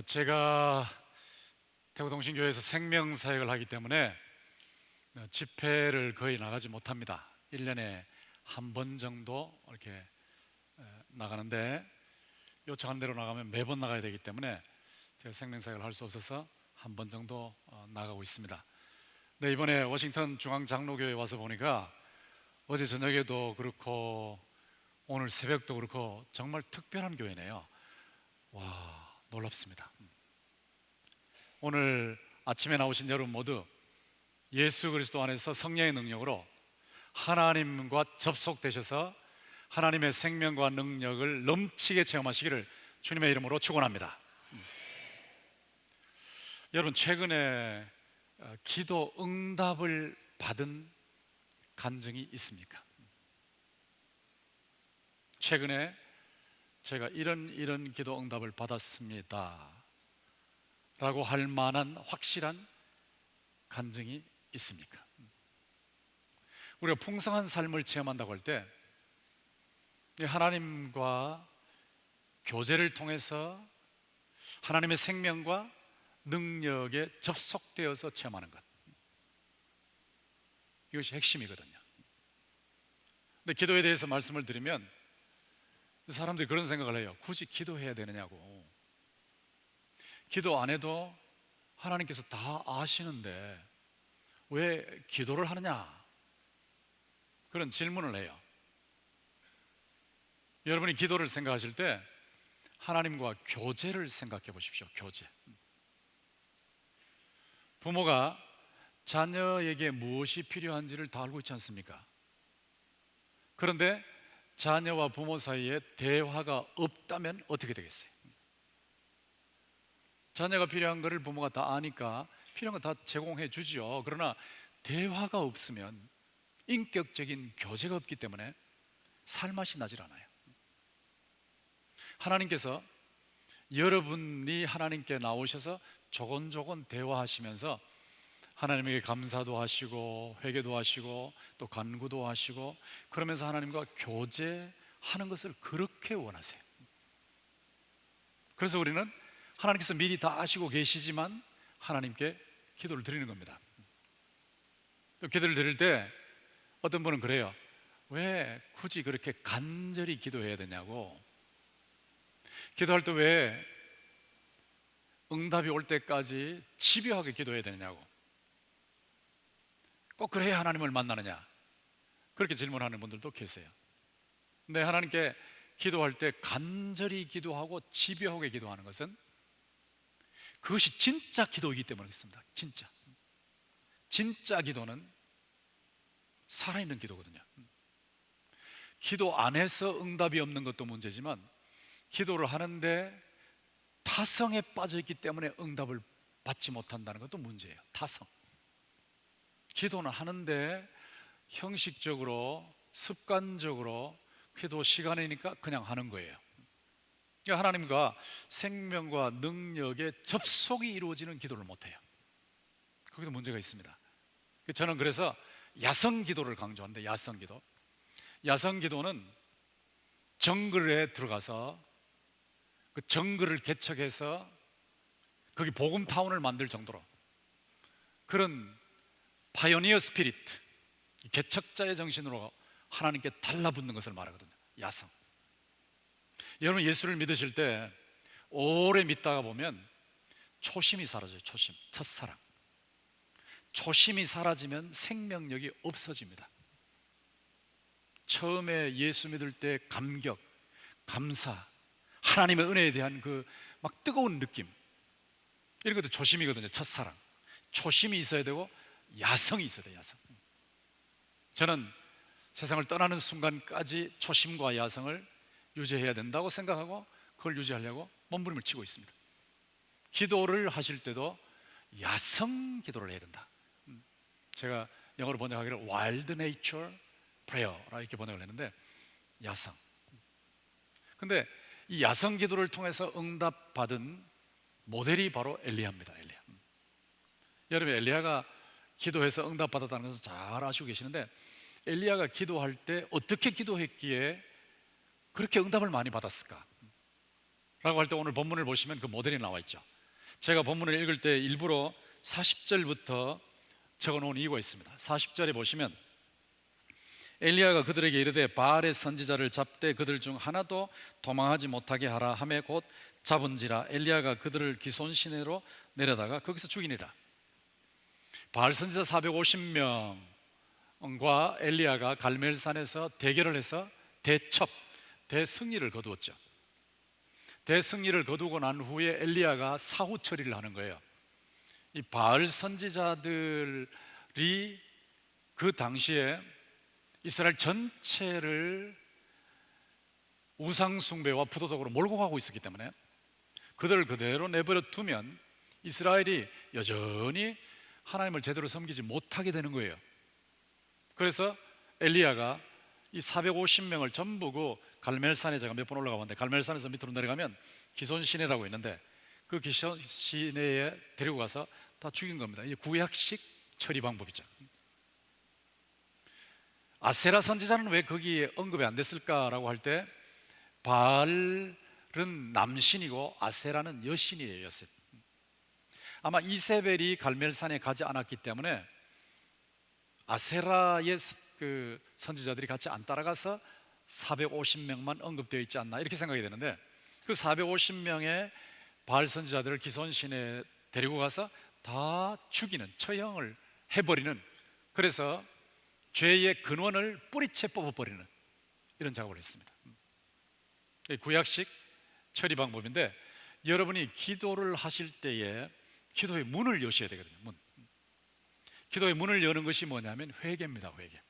제가 대구동신교회에서 생명사역을 하기 때문에 집회를 거의 나가지 못합니다. 1년에 한 번 정도 이렇게 나가는데, 요청한 대로 나가면 매번 나가야 되기 때문에 제가 생명사역을 할 수 없어서 한 번 정도 나가고 있습니다. 네, 이번에 워싱턴 중앙장로교회에 와서 보니까 어제 저녁에도 그렇고 오늘 새벽도 그렇고 정말 특별한 교회네요. 와, 놀랍습니다. 오늘 아침에 나오신 여러분 모두 예수 그리스도 안에서 성령의 능력으로 하나님과 접속되셔서 하나님의 생명과 능력을 넘치게 체험하시기를 주님의 이름으로 축원합니다. 여러분, 최근에 기도 응답을 받은 간증이 있습니까? 최근에 제가 이런 기도 응답을 받았습니다 라고 할 만한 확실한 간증이 있습니까? 우리가 풍성한 삶을 체험한다고 할 때 하나님과 교제를 통해서 하나님의 생명과 능력에 접속되어서 체험하는 것, 이것이 핵심이거든요. 근데 기도에 대해서 말씀을 드리면 사람들이 그런 생각을 해요. 굳이 기도해야 되느냐고. 기도 안 해도 하나님께서 다 아시는데 왜 기도를 하느냐, 그런 질문을 해요. 여러분이 기도를 생각하실 때 하나님과 교제를 생각해 보십시오. 교제. 부모가 자녀에게 무엇이 필요한지를 다 알고 있지 않습니까? 그런데 자녀와 부모 사이에 대화가 없다면 어떻게 되겠어요? 자녀가 필요한 것을 부모가 다 아니까 필요한 거 다 제공해 주죠. 그러나 대화가 없으면, 인격적인 교제가 없기 때문에 살맛이 나질 않아요. 하나님께서 여러분이 하나님께 나오셔서 조곤조곤 대화하시면서 하나님에게 감사도 하시고 회개도 하시고 또 간구도 하시고, 그러면서 하나님과 교제하는 것을 그렇게 원하세요. 그래서 우리는 하나님께서 미리 다 아시고 계시지만 하나님께 기도를 드리는 겁니다. 또 기도를 드릴 때 어떤 분은 그래요. 왜 굳이 그렇게 간절히 기도해야 되냐고. 기도할 때 왜 응답이 올 때까지 집요하게 기도해야 되냐고. 꼭 그래야 하나님을 만나느냐, 그렇게 질문하는 분들도 계세요. 근데 하나님께 기도할 때 간절히 기도하고 집요하게 기도하는 것은 그것이 진짜 기도이기 때문에 그렇습니다. 진짜 기도는 살아있는 기도거든요. 기도 안에서 응답이 없는 것도 문제지만 기도를 하는데 타성에 빠져있기 때문에 응답을 받지 못한다는 것도 문제예요. 타성. 기도는 하는데 형식적으로 습관적으로 기도 시간이니까 그냥 하는 거예요. 그러니까 하나님과 생명과 능력의 접속이 이루어지는 기도를 못해요. 거기도 문제가 있습니다. 저는 그래서 야성 기도를 강조하는데, 야성 기도. 야성 기도는 정글에 들어가서 그 정글을 개척해서 거기 복음타운을 만들 정도로 그런 파이오니어 스피릿, 개척자의 정신으로 하나님께 달라붙는 것을 말하거든요. 야성. 여러분, 예수를 믿으실 때 오래 믿다가 보면 초심이 사라져요. 초심, 첫사랑. 초심이 사라지면 생명력이 없어집니다. 처음에 예수 믿을 때 감격, 감사, 하나님의 은혜에 대한 그 막 뜨거운 느낌, 이런 것도 초심이거든요. 첫사랑. 초심이 있어야 되고 야성이 있어야 돼요. 야성. 저는 세상을 떠나는 순간까지 초심과 야성을 유지해야 된다고 생각하고 그걸 유지하려고 몸부림을 치고 있습니다. 기도를 하실 때도 야성 기도를 해야 된다. 제가 영어로 번역하기를 Wild Nature Prayer라고 이렇게 번역을 했는데, 야성. 근데 이 야성 기도를 통해서 응답받은 모델이 바로 엘리야입니다. 엘리야. 여러분, 엘리야가 기도해서 응답받았다는 것을 잘 아시고 계시는데, 엘리야가 기도할 때 어떻게 기도했기에 그렇게 응답을 많이 받았을까 할 때 오늘 본문을 보시면 그 모델이 나와 있죠. 제가 본문을 읽을 때 일부러 40절부터 적어놓은 이유가 있습니다. 40절에 보시면 엘리야가 그들에게 이르되 바알의 선지자를 잡되 그들 중 하나도 도망하지 못하게 하라 하매 곧 잡은지라. 엘리야가 그들을 기손 시내로 내려다가 거기서 죽이니라. 바알 선지자 450명과 엘리야가 갈멜산에서 대결을 해서 대승리를 거두었죠. 대승리를 거두고 난 후에 엘리야가 사후 처리를 하는 거예요. 이 바알 선지자들이 그 당시에 이스라엘 전체를 우상 숭배와 부도덕으로 몰고 가고 있었기 때문에 그들을 그대로 내버려 두면 이스라엘이 여전히 하나님을 제대로 섬기지 못하게 되는 거예요. 그래서 엘리야가 이 450명을 전부 그 갈멜산에, 제가 몇 번 올라가 봤는데 갈멜산에서 밑으로 내려가면 기손 시내라고 있는데 그 기손 시내에 데리고 가서 다 죽인 겁니다. 이게 구약식 처리 방법이죠. 아세라 선지자는 왜 거기에 언급이 안 됐을까라고 할 때 바알은 남신이고 아세라는 여신이에요. 아마 이세벨이 갈멜산에 가지 않았기 때문에 아세라의 그 선지자들이 같이 안 따라가서 450명만 언급되어 있지 않나 이렇게 생각이 되는데, 그 450명의 바알 선지자들을 기손 시내에 데리고 가서 다 죽이는, 처형을 해버리는, 그래서 죄의 근원을 뿌리채 뽑아버리는 이런 작업을 했습니다. 구약식 처리 방법인데, 여러분이 기도를 하실 때에 기도의 문을 여셔야 되거든요. 기도의 문을 여는 것이 뭐냐면 회개입니다. 회개.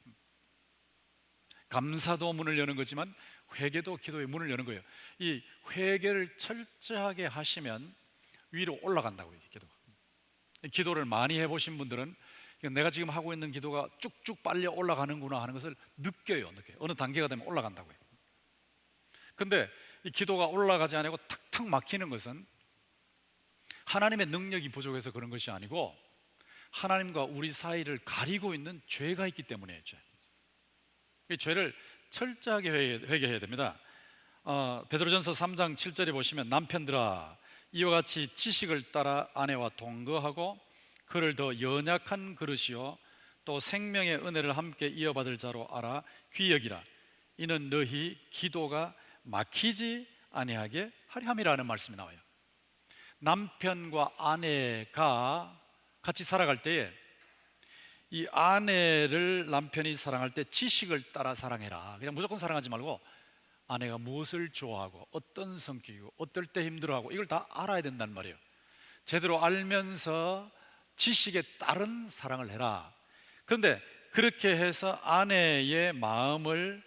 감사도 문을 여는 거지만 회개도 기도의 문을 여는 거예요. 이 회개를 철저하게 하시면 위로 올라간다고요. 기도를 많이 해보신 분들은 내가 지금 하고 있는 기도가 쭉쭉 빨리 올라가는구나 하는 것을 느껴요. 어느 단계가 되면 올라간다고요. 근데 이 기도가 올라가지 않고 탁탁 막히는 것은 하나님의 능력이 부족해서 그런 것이 아니고 하나님과 우리 사이를 가리고 있는 죄가 있기 때문이에요. 이 죄를 철저하게 회개해야 됩니다. 베드로전서 3장 7절에 보시면 남편들아 이와 같이 지식을 따라 아내와 동거하고 그를 더 연약한 그릇이요 또 생명의 은혜를 함께 이어받을 자로 알아 귀히 여기라. 이는 너희 기도가 막히지 아니하게 하려 함이라는 말씀이 나와요. 남편과 아내가 같이 살아갈 때에 이 아내를 남편이 사랑할 때 지식을 따라 사랑해라. 그냥 무조건 사랑하지 말고 아내가 무엇을 좋아하고 어떤 성격이고 어떨 때 힘들어하고 이걸 다 알아야 된단 말이에요. 제대로 알면서 지식에 따른 사랑을 해라. 그런데 그렇게 해서 아내의 마음을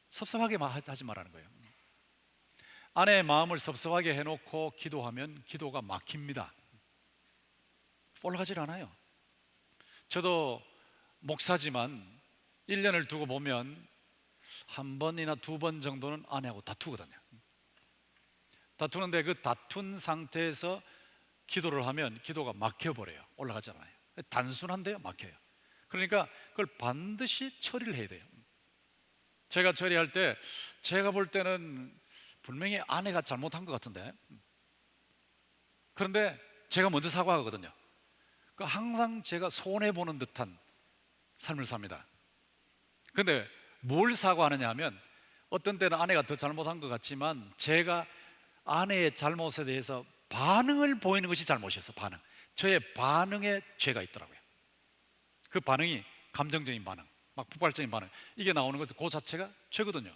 섭섭하게 하지 말라는 거예요. 아내의 마음을 섭섭하게 해놓고 기도하면 기도가 막힙니다. 올라가질 않아요. 저도 목사지만 1년을 두고 보면 한 번이나 두 번 정도는 아내하고 다투거든요. 다투는데 그 다툰 상태에서 기도를 하면 기도가 막혀버려요. 올라가지 않아요. 단순한데요, 막혀요. 그러니까 그걸 반드시 처리를 해야 돼요. 제가 처리할 때 제가 볼 때는 분명히 아내가 잘못한 것 같은데, 그런데 제가 먼저 사과하거든요. 항상 제가 손해보는 듯한 삶을 삽니다. 그런데 뭘 사과하느냐 하면 어떤 때는 아내가 더 잘못한 것 같지만 제가 아내의 잘못에 대해서 반응을 보이는 것이 잘못이었어. 저의 반응에 죄가 있더라고요. 그 반응이 감정적인 반응, 막 폭발적인 반응, 이게 나오는 것은 그 자체가 죄거든요.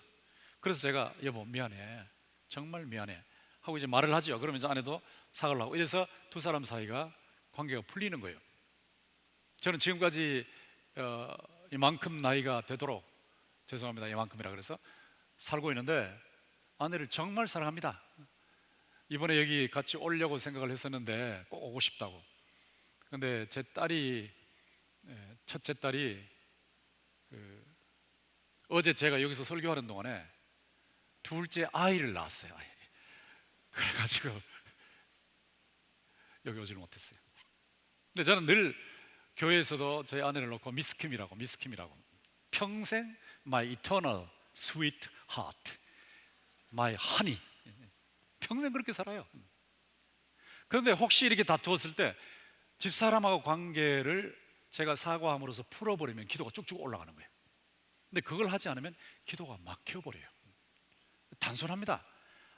그래서 제가 여보 미안해, 정말 미안해 하고 이제 말을 하죠. 그러면 이제 아내도 사과를 하고 이래서 두 사람 사이가 관계가 풀리는 거예요. 저는 지금까지 이만큼 나이가 되도록, 죄송합니다 이만큼이라 그래서 살고 있는데 아내를 정말 사랑합니다. 이번에 여기 같이 오려고 생각을 했었는데 꼭 오고 싶다고. 근데 제 딸이, 첫째 딸이 어제 제가 여기서 설교하는 동안에 둘째 아이를 낳았어요. 그래가지고 여기 오지를 못했어요. 근데 저는 늘 교회에서도 저희 아내를 놓고 미스킴이라고 평생 my eternal sweet heart, my honey, 평생 그렇게 살아요. 그런데 혹시 이렇게 다투었을 때 집사람하고 관계를 제가 사과함으로써 풀어버리면 기도가 쭉쭉 올라가는 거예요. 근데 그걸 하지 않으면 기도가 막혀버려요. 단순합니다.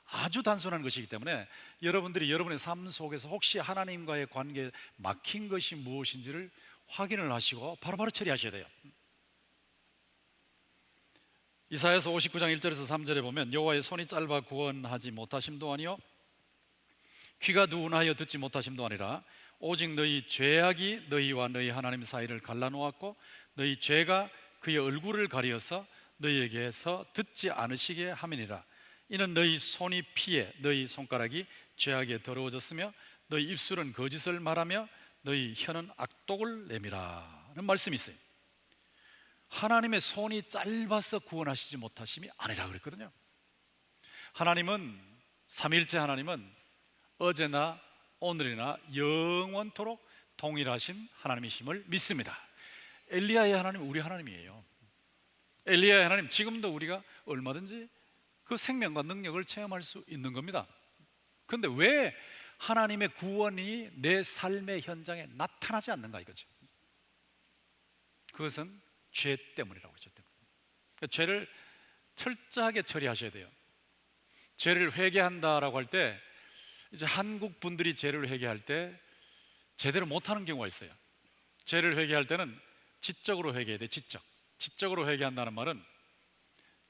아주 단순한 것이기 때문에 여러분들이 여러분의 삶 속에서 혹시 하나님과의 관계에 막힌 것이 무엇인지를 확인을 하시고 바로바로 처리하셔야 돼요. 이사야서 59장 1절에서 3절에 보면 여호와의 손이 짧아 구원하지 못하심도 아니요 귀가 둔하여 듣지 못하심도 아니라 오직 너희 죄악이 너희와 너희 하나님 사이를 갈라놓았고 너희 죄가 그의 얼굴을 가리어서 너희에게서 듣지 않으시게 함이니라. 이는 너희 손이 피해 너희 손가락이 죄악에 더러워졌으며 너희 입술은 거짓을 말하며 너희 혀는 악독을 내미라는 말씀이 있어요. 하나님의 손이 짧아서 구원하시지 못하심이 아니라 그랬거든요. 하나님은 삼위일체 하나님은 어제나 오늘이나 영원토록 동일하신 하나님이심을 믿습니다. 엘리야의 하나님 우리 하나님이에요. 엘리야의 하나님 지금도 우리가 얼마든지 그 생명과 능력을 체험할 수 있는 겁니다. 그런데 왜 하나님의 구원이 내 삶의 현장에 나타나지 않는가 이거죠. 그것은 죄 때문이라고 했죠. 그러니까 죄를 철저하게 처리하셔야 돼요. 죄를 회개한다라고 할 때 이제 한국 분들이 죄를 회개할 때 제대로 못하는 경우가 있어요. 죄를 회개할 때는 지적으로 회개해야 돼. 지적으로 회개한다는 말은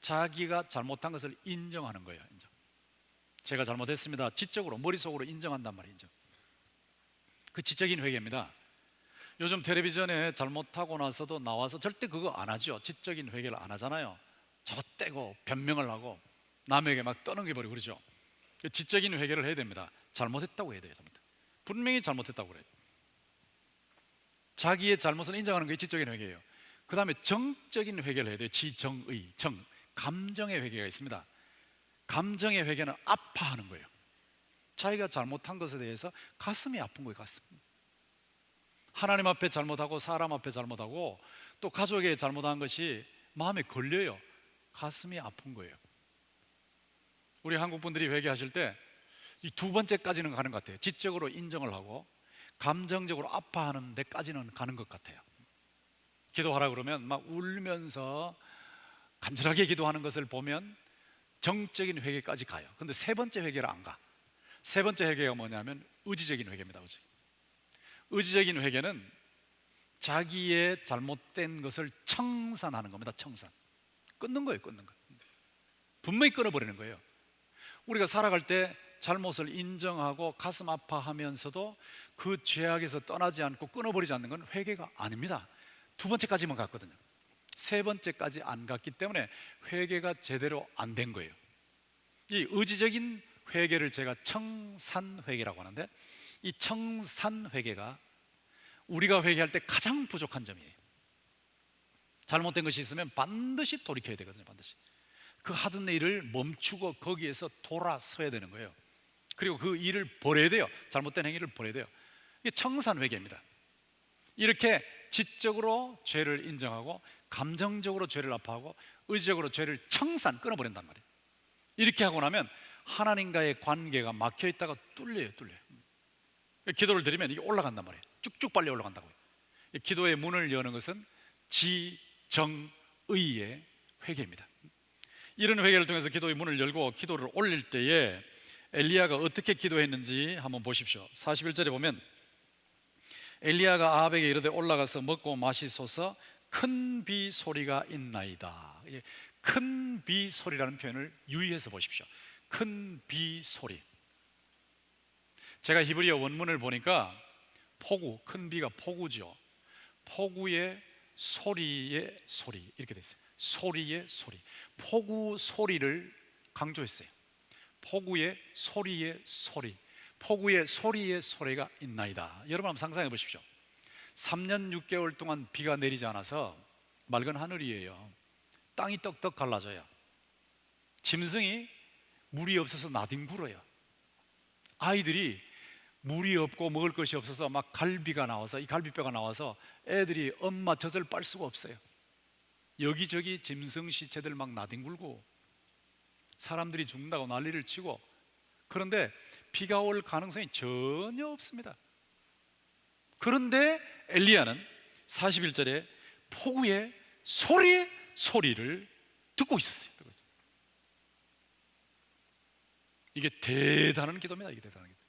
자기가 잘못한 것을 인정하는 거예요. 인정. 제가 잘못했습니다. 지적으로 머릿속으로 인정한단 말이에요. 인정. 그 지적인 회개입니다. 요즘 텔레비전에 잘못하고 나서도 나와서 절대 그거 안 하죠. 지적인 회개를 안 하잖아요. 저떼고 변명을 하고 남에게 막 떠넘겨버리고 그러죠. 지적인 회개를 해야 됩니다. 잘못했다고 해야 돼요. 분명히 잘못했다고 그래요. 자기의 잘못을 인정하는 게 지적인 회개예요. 그 다음에 정적인 회개를 해야 돼요. 지정의, 감정의 회개가 있습니다. 감정의 회개는 아파하는 거예요. 자기가 잘못한 것에 대해서 가슴이 아픈 거예요. 가슴. 하나님 앞에 잘못하고 사람 앞에 잘못하고 또 가족에게 잘못한 것이 마음에 걸려요. 가슴이 아픈 거예요. 우리 한국 분들이 회개하실 때 이 두 번째까지는 가는 것 같아요. 지적으로 인정을 하고 감정적으로 아파하는 데까지는 가는 것 같아요. 기도하라 그러면 막 울면서 간절하게 기도하는 것을 보면 정적인 회개까지 가요. 근데 세 번째 회개를 안 가. 세 번째 회개가 뭐냐면 의지적인 회개입니다. 의지적인 회개는 자기의 잘못된 것을 청산하는 겁니다. 청산. 끊는 거예요. 끊는 거. 분명히 끊어버리는 거예요. 우리가 살아갈 때 잘못을 인정하고 가슴 아파하면서도 그 죄악에서 떠나지 않고 끊어버리지 않는 건 회개가 아닙니다. 두 번째까지만 갔거든요. 세 번째까지 안 갔기 때문에 회개가 제대로 안 된 거예요. 이 의지적인 회개를 제가 청산회개라고 하는데 이 청산회개가 우리가 회개할 때 가장 부족한 점이에요. 잘못된 것이 있으면 반드시 돌이켜야 되거든요. 반드시 그 하던 일을 멈추고 거기에서 돌아서야 되는 거예요. 그리고 그 일을 버려야 돼요. 잘못된 행위를 버려야 돼요. 이게 청산회개입니다. 이렇게 지적으로 죄를 인정하고 감정적으로 죄를 아파하고 의지적으로 죄를 끊어버린단 말이에요. 이렇게 하고 나면 하나님과의 관계가 막혀있다가 뚫려요. 기도를 드리면 이게 올라간단 말이에요. 쭉쭉 빨리 올라간다고요. 기도의 문을 여는 것은 지정의의 회개입니다. 이런 회개를 통해서 기도의 문을 열고 기도를 올릴 때에 엘리야가 어떻게 기도했는지 한번 보십시오. 41절에 보면 엘리야가 아합에게 이르되 올라가서 먹고 마시소서 큰 비 소리가 있나이다. 큰 비 소리라는 표현을 유의해서 보십시오. 큰 비 소리. 제가 히브리어 원문을 보니까 폭우, 큰 비가 폭우죠. 폭우의 소리의 소리 이렇게 돼 있어요. 소리의 소리. 폭우 소리를 강조했어요. 폭우의 소리의 소리. 폭우의 소리의 소리가 있나이다. 여러분 한번 상상해 보십시오. 3년 6개월 동안 비가 내리지 않아서 맑은 하늘이에요. 땅이 떡떡 갈라져요. 짐승이 물이 없어서 나뒹굴어요. 아이들이 물이 없고 먹을 것이 없어서 막 갈비가 나와서 이 갈비뼈가 나와서 애들이 엄마 젖을 빨 수가 없어요. 여기저기 짐승 시체들 막 나뒹굴고 사람들이 죽는다고 난리를 치고 그런데 비가 올 가능성이 전혀 없습니다. 그런데 엘리야는 41절에 폭우의 소리를 듣고 있었어요. 이게 대단한 기도입니다. 이게 대단한 기도.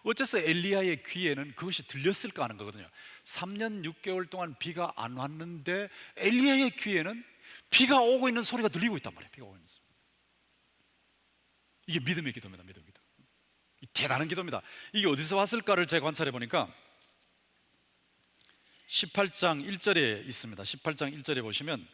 어째서 엘리야의 귀에는 그것이 들렸을까 하는 거거든요. 3년 6개월 동안 비가 안 왔는데 엘리야의 귀에는 비가 오고 있는 소리가 들리고 있단 말이에요. 비가 오고 있는 소리. 이게 믿음의 기도입니다. 믿음의 기도. 대단한 기도입니다. 이게 어디서 왔을까를 제가 관찰해 보니까 18장 1절에 있습니다. 18장 1절에 보시면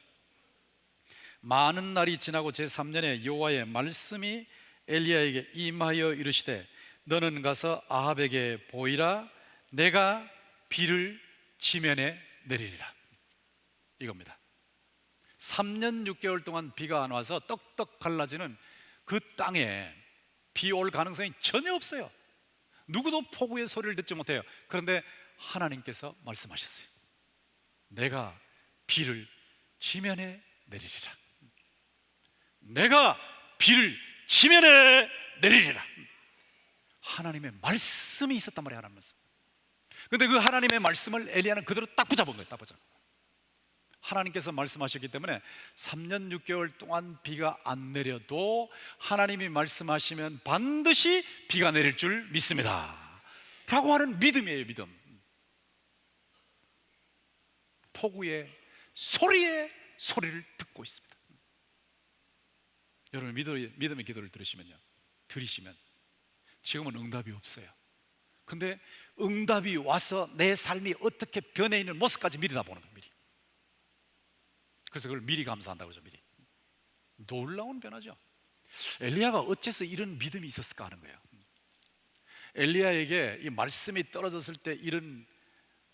많은 날이 지나고 제3년에 여호와의 말씀이 엘리야에게 임하여 이르시되 너는 가서 아합에게 보이라. 내가 비를 지면에 내리리라. 이겁니다. 3년 6개월 동안 비가 안 와서 떡떡 갈라지는 그 땅에 비 올 가능성이 전혀 없어요. 누구도 폭우의 소리를 듣지 못해요. 그런데 하나님께서 말씀하셨어요. 내가 비를 지면에 내리리라. 내가 비를 지면에 내리리라. 하나님의 말씀이 있었단 말이에요. 하나님 말씀. 그런데 그 하나님의 말씀을 엘리야는 그대로 딱 붙잡은 거예요. 딱 붙잡은 거예요. 하나님께서 말씀하셨기 때문에 3년 6개월 동안 비가 안 내려도 하나님이 말씀하시면 반드시 비가 내릴 줄 믿습니다 라고 하는 믿음이에요. 믿음. 폭우의 소리를 듣고 있습니다. 여러분 믿음의 기도를 들으시면 지금은 응답이 없어요. 근데 응답이 와서 내 삶이 어떻게 변해 있는 모습까지 미리 다보는 거예요. 미리. 그래서 그걸 미리 감사한다고 그러죠. 미리. 놀라운 변화죠. 엘리야가 어째서 이런 믿음이 있었을까 하는 거예요. 엘리야에게 이 말씀이 떨어졌을 때 이런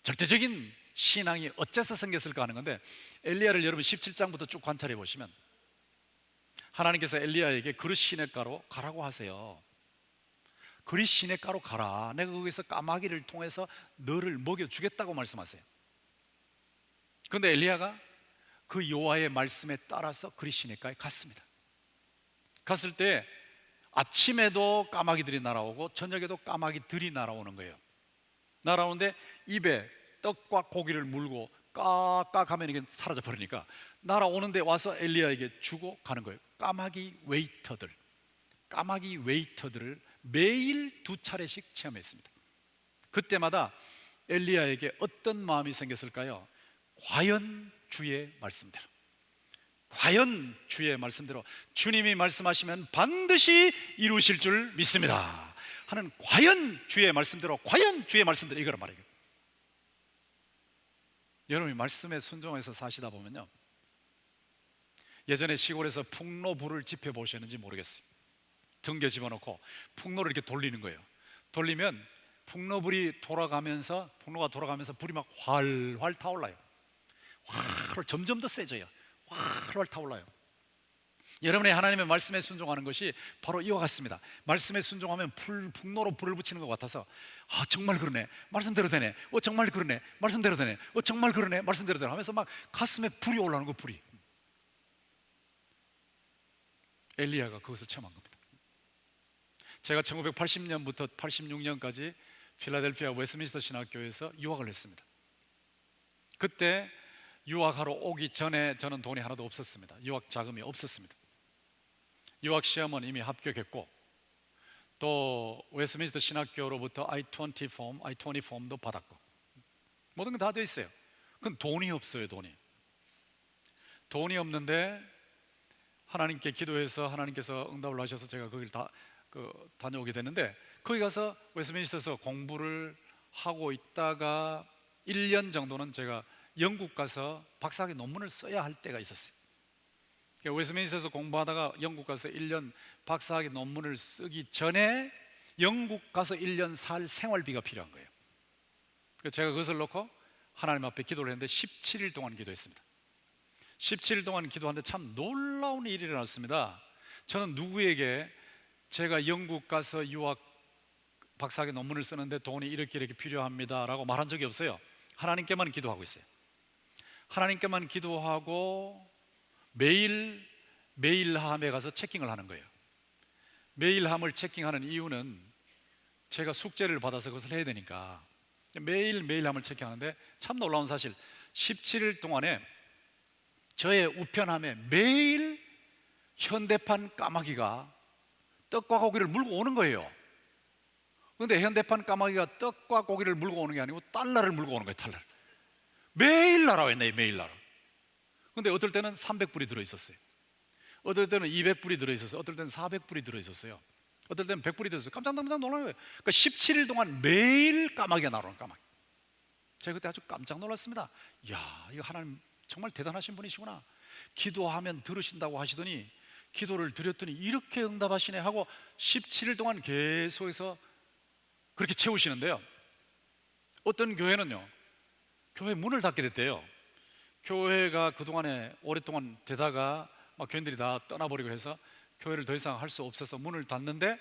절대적인 신앙이 어째서 생겼을까 하는 건데, 엘리야를 여러분 17장부터 쭉 관찰해 보시면 하나님께서 엘리야에게 그릇 시냇가로 가라고 하세요. 그릇 시냇가로 가라. 내가 거기서 까마귀를 통해서 너를 먹여주겠다고 말씀하세요. 그런데 엘리야가 그 여호와의 말씀에 따라서 그릇 시냇가에 갔습니다. 갔을 때 아침에도 까마귀들이 날아오고 저녁에도 까마귀들이 날아오는 거예요. 날아오는데 입에 떡과 고기를 물고 까까 하면 이게 사라져 버리니까 날아오는데 와서 엘리야에게 주고 가는 거예요. 까마귀 웨이터들을 매일 2차례씩 체험했습니다. 그때마다 엘리야에게 어떤 마음이 생겼을까요? 과연 주의 말씀대로 주님이 말씀하시면 반드시 이루실 줄 믿습니다 하는 과연 주의 말씀대로 이거란 말이에요. 여러분이 말씀에 순종해서 사시다 보면요, 예전에 시골에서 풍로불을 지펴 보셨는지 모르겠어요. 등겨 집어넣고 풍로를 이렇게 돌리는 거예요. 돌리면 풍로가 돌아가면서 불이 막 활활 타올라요. 점점 더 세져요. 활활 타올라요. 여러분의 하나님의 말씀에 순종하는 것이 바로 이와 같습니다. 말씀에 순종하면 풍로로 불을 붙이는 것 같아서 정말 그러네, 말씀대로 되네, 정말 그러네, 말씀대로 되네, 정말 그러네, 말씀대로 되네 하면서 막 가슴에 불이 올라오는 거. 불이. 엘리야가 그것을 체험한 겁니다. 제가 1980년부터 86년까지 필라델피아 웨스트민스터 신학교에서 유학을 했습니다. 그때 유학하러 오기 전에 저는 돈이 하나도 없었습니다. 유학 자금이 없었습니다. 유학 시험은 이미 합격했고 또 웨스트민스터 신학교로부터 I-20 폼도 받았고 모든 게 다 돼 있어요. 그건 돈이 없어요. 돈이 없는데 하나님께 기도해서 하나님께서 응답을 하셔서 제가 거기를 다녀오게 됐는데, 거기 가서 웨스트민스터에서 공부를 하고 있다가 1년 정도는 제가 영국 가서 박사학위 논문을 써야 할 때가 있었어요. 웨스트민스터에서 공부하다가 영국 가서 1년 박사학위 논문을 쓰기 전에 영국 가서 1년 살 생활비가 필요한 거예요. 그래서 제가 그것을 놓고 하나님 앞에 기도를 했는데 17일 동안 기도했습니다. 17일 동안 기도하는데 참 놀라운 일이 일어났습니다. 저는 누구에게 제가 영국 가서 유학 박사학위 논문을 쓰는데 돈이 이렇게 필요합니다 라고 말한 적이 없어요. 하나님께만 기도하고 있어요. 하나님께만 기도하고 매일 매일함에 가서 체킹을 하는 거예요. 메일함을 체킹하는 이유는 제가 숙제를 받아서 그것을 해야 되니까 매일 메일함을 체킹하는데 참 놀라운 사실, 17일 동안에 저의 우편함에 매일 현대판 까마귀가 떡과 고기를 물고 오는 거예요. 그런데 현대판 까마귀가 떡과 고기를 물고 오는 게 아니고 달러를 물고 오는 거예요. 달러를 매일 날아와 있네, 매일 날아. 근데 어떨 때는 300불이 들어있었어요. 어떨 때는 200불이 들어있었어요. 어떨 때는 400불이 들어있었어요. 어떨 때는 100불이 들어있었어요. 깜짝 놀라는 거예요. 그러니까 17일 동안 매일 까마귀가 날아오는 까마귀. 제가 그때 아주 깜짝 놀랐습니다. 이야, 이거 하나님 정말 대단하신 분이시구나. 기도하면 들으신다고 하시더니 기도를 드렸더니 이렇게 응답하시네 하고 17일 동안 계속해서 그렇게 채우시는데요. 어떤 교회는요, 교회 문을 닫게 됐대요. 교회가 그동안에 오랫동안 되다가 막 교인들이 다 떠나버리고 해서 교회를 더 이상 할 수 없어서 문을 닫는데,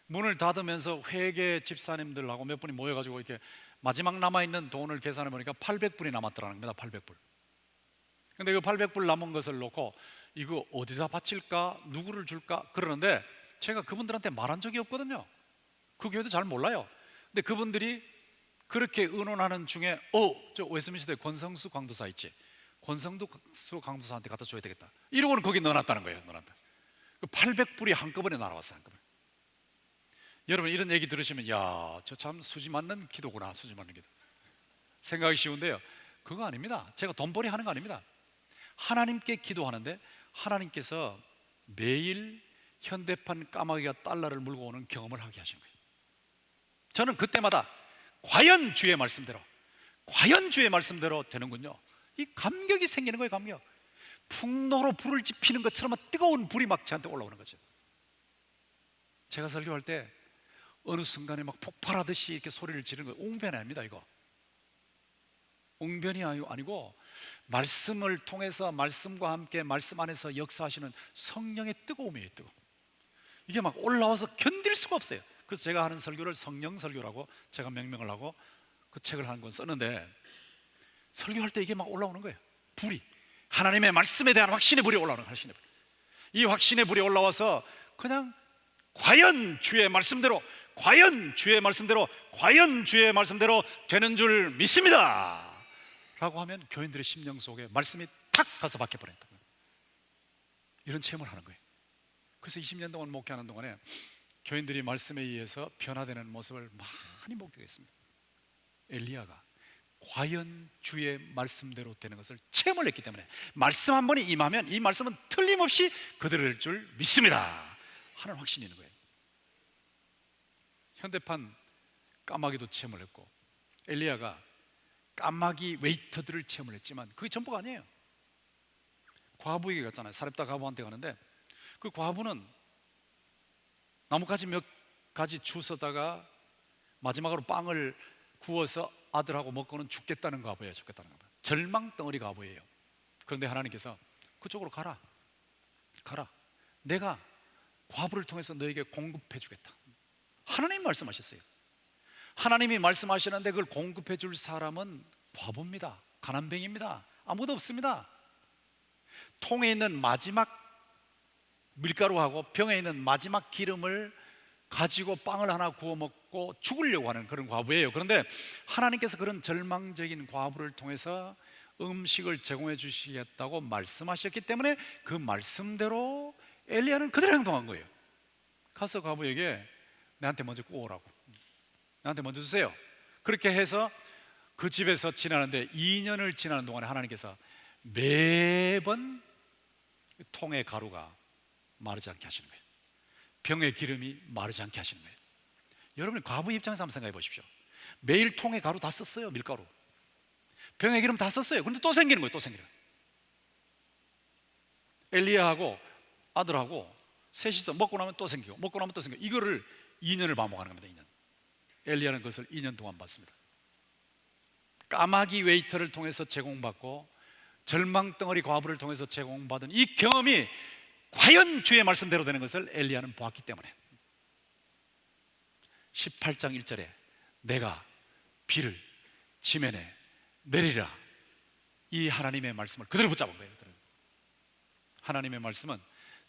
문을 닫으면서 회계 집사님들하고 몇 분이 모여가지고 이렇게 마지막 남아있는 돈을 계산해 보니까 800불이 남았더라는 겁니다. 800불. 근데 그 800불 남은 것을 놓고 이거 어디다 바칠까? 누구를 줄까? 그러는데 제가 그분들한테 말한 적이 없거든요. 그 교회도 잘 몰라요. 근데 그분들이 그렇게 의논하는 중에 저 웨스트민스터에 권성수 강도사 있지? 권성수 강도사한테 갖다 줘야 되겠다 이러고는 거기 넣어놨다는 거예요. 넣어놨다. 그 800불이 한꺼번에 날아왔어요. 한꺼번에. 여러분 이런 얘기 들으시면 야, 저 참 수지 맞는 기도구나. 수지 맞는 기도 생각이 쉬운데요, 그거 아닙니다. 제가 돈벌이 하는 거 아닙니다. 하나님께 기도하는데 하나님께서 매일 현대판 까마귀가 달러를 물고 오는 경험을 하게 하신 거예요. 저는 그때마다 과연 주의 말씀대로, 과연 주의 말씀대로 되는군요. 이 감격이 생기는 거예요. 감격. 풍로로 불을 지피는 것처럼 뜨거운 불이 막 저한테 올라오는 거죠. 제가 설교할 때 어느 순간에 막 폭발하듯이 이렇게 소리를 지르는 거예요. 웅변이 아닙니다. 이거 웅변이 아니고 말씀을 통해서, 말씀과 함께 말씀 안에서 역사하시는 성령의 뜨거움이에요. 뜨거움. 이게 막 올라와서 견딜 수가 없어요. 그래서 제가 하는 설교를 성령 설교라고 제가 명명을 하고 그 책을 한 권 썼는데, 설교할 때 이게 막 올라오는 거예요. 불이, 하나님의 말씀에 대한 확신의 불이 올라오는 거예요. 확신의 불. 이 확신의 불이 올라와서 그냥 과연 주의 말씀대로, 과연 주의 말씀대로, 과연 주의 말씀대로 되는 줄 믿습니다 라고 하면 교인들의 심령 속에 말씀이 탁 가서 박혀버린다. 이런 체험을 하는 거예요. 그래서 20년 동안 목회하는 동안에 교인들이 말씀에 의해서 변화되는 모습을 많이 목격했습니다. 엘리야가 과연 주의 말씀대로 되는 것을 체험을 했기 때문에 말씀 한 번이 임하면 이 말씀은 틀림없이 그대로일 줄 믿습니다 하는 확신이 있는 거예요. 현대판 까마귀도 체험을 했고 엘리야가 까마귀 웨이터들을 체험을 했지만 그게 전부가 아니에요. 과부에게 갔잖아요. 사렙다 과부한테 가는데 그 과부는 나뭇가지 몇 가지 주워다가 마지막으로 빵을 구워서 아들하고 먹고는 죽겠다는 과부예요. 죽겠다는 과부. 절망덩어리 과부예요. 그런데 하나님께서 그쪽으로 가라. 내가 과부를 통해서 너에게 공급해 주겠다. 하나님이 말씀하셨어요. 하나님이 말씀하시는데 그걸 공급해 줄 사람은 과부입니다. 가난뱅이입니다. 아무도 없습니다. 통에 있는 마지막 밀가루하고 병에 있는 마지막 기름을 가지고 빵을 하나 구워 먹고 죽으려고 하는 그런 과부예요. 그런데 하나님께서 그런 절망적인 과부를 통해서 음식을 제공해 주시겠다고 말씀하셨기 때문에 그 말씀대로 엘리야는 그대로 행동한 거예요. 가서 과부에게 나한테 먼저 구워오라고, 나한테 먼저 주세요. 그렇게 해서 그 집에서 지나는데 2년을 지나는 동안에 하나님께서 매번 통의 가루가 마르지 않게 하시는 거예요. 병의 기름이 마르지 않게 하시는 거예요. 여러분 과부 입장에서 한번 생각해 보십시오. 매일 통의 가루 다 썼어요. 밀가루, 병의 기름 다 썼어요. 그런데 또 생기는 거예요. 또 생기는 거예요. 엘리야하고 아들하고 셋이서 먹고 나면 또 생기고 먹고 나면 또 생기고, 이거를 2년을 반복하는 겁니다. 2년. 엘리야는 그것을 2년 동안 봤습니다. 까마귀 웨이터를 통해서 제공받고 절망덩어리 과부를 통해서 제공받은 이 경험이 과연 주의 말씀대로 되는 것을 엘리야는 보았기 때문에 18장 1절에 내가 비를 지면에 내리라, 이 하나님의 말씀을 그대로 붙잡은 거예요. 하나님의 말씀은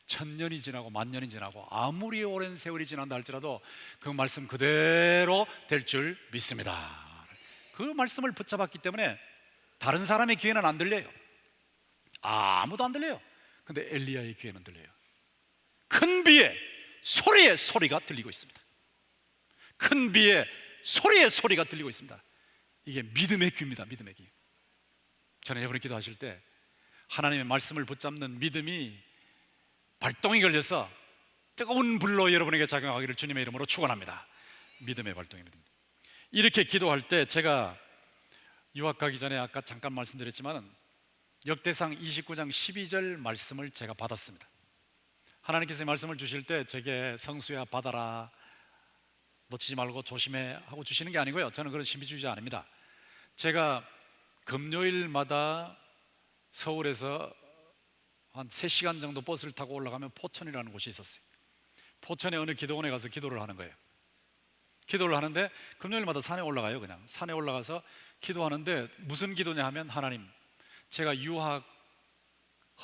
천년이 지나고 만년이 지나고 아무리 오랜 세월이 지난다 할지라도 그 말씀 그대로 될 줄 믿습니다. 그 말씀을 붙잡았기 때문에 다른 사람의 귀에는 안 들려요. 아무도 안 들려요. 근데 엘리야의 귀에는 들려요. 큰 비에 소리의 소리가 들리고 있습니다. 큰 비에 소리의 소리가 들리고 있습니다. 이게 믿음의 귀입니다. 믿음의 귀. 저는 여러분이 기도하실 때 하나님의 말씀을 붙잡는 믿음이 발동이 걸려서 뜨거운 불로 여러분에게 작용하기를 주님의 이름으로 축원합니다. 믿음의 발동입니다. 이렇게 기도할 때 제가 유학 가기 전에 아까 잠깐 말씀드렸지만 역대상 29장 12절 말씀을 제가 받았습니다. 하나님께서 말씀을 주실 때 제게 성수야 받아라, 놓치지 말고 조심해 하고 주시는 게 아니고요, 저는 그런 신비주의자 아닙니다. 제가 금요일마다 서울에서 한 3시간 정도 버스를 타고 올라가면 포천이라는 곳이 있었어요. 포천의 어느 기도원에 가서 기도를 하는 거예요. 기도를 하는데 금요일마다 산에 올라가요. 그냥 산에 올라가서 기도하는데 무슨 기도냐 하면, 하나님, 제가 유학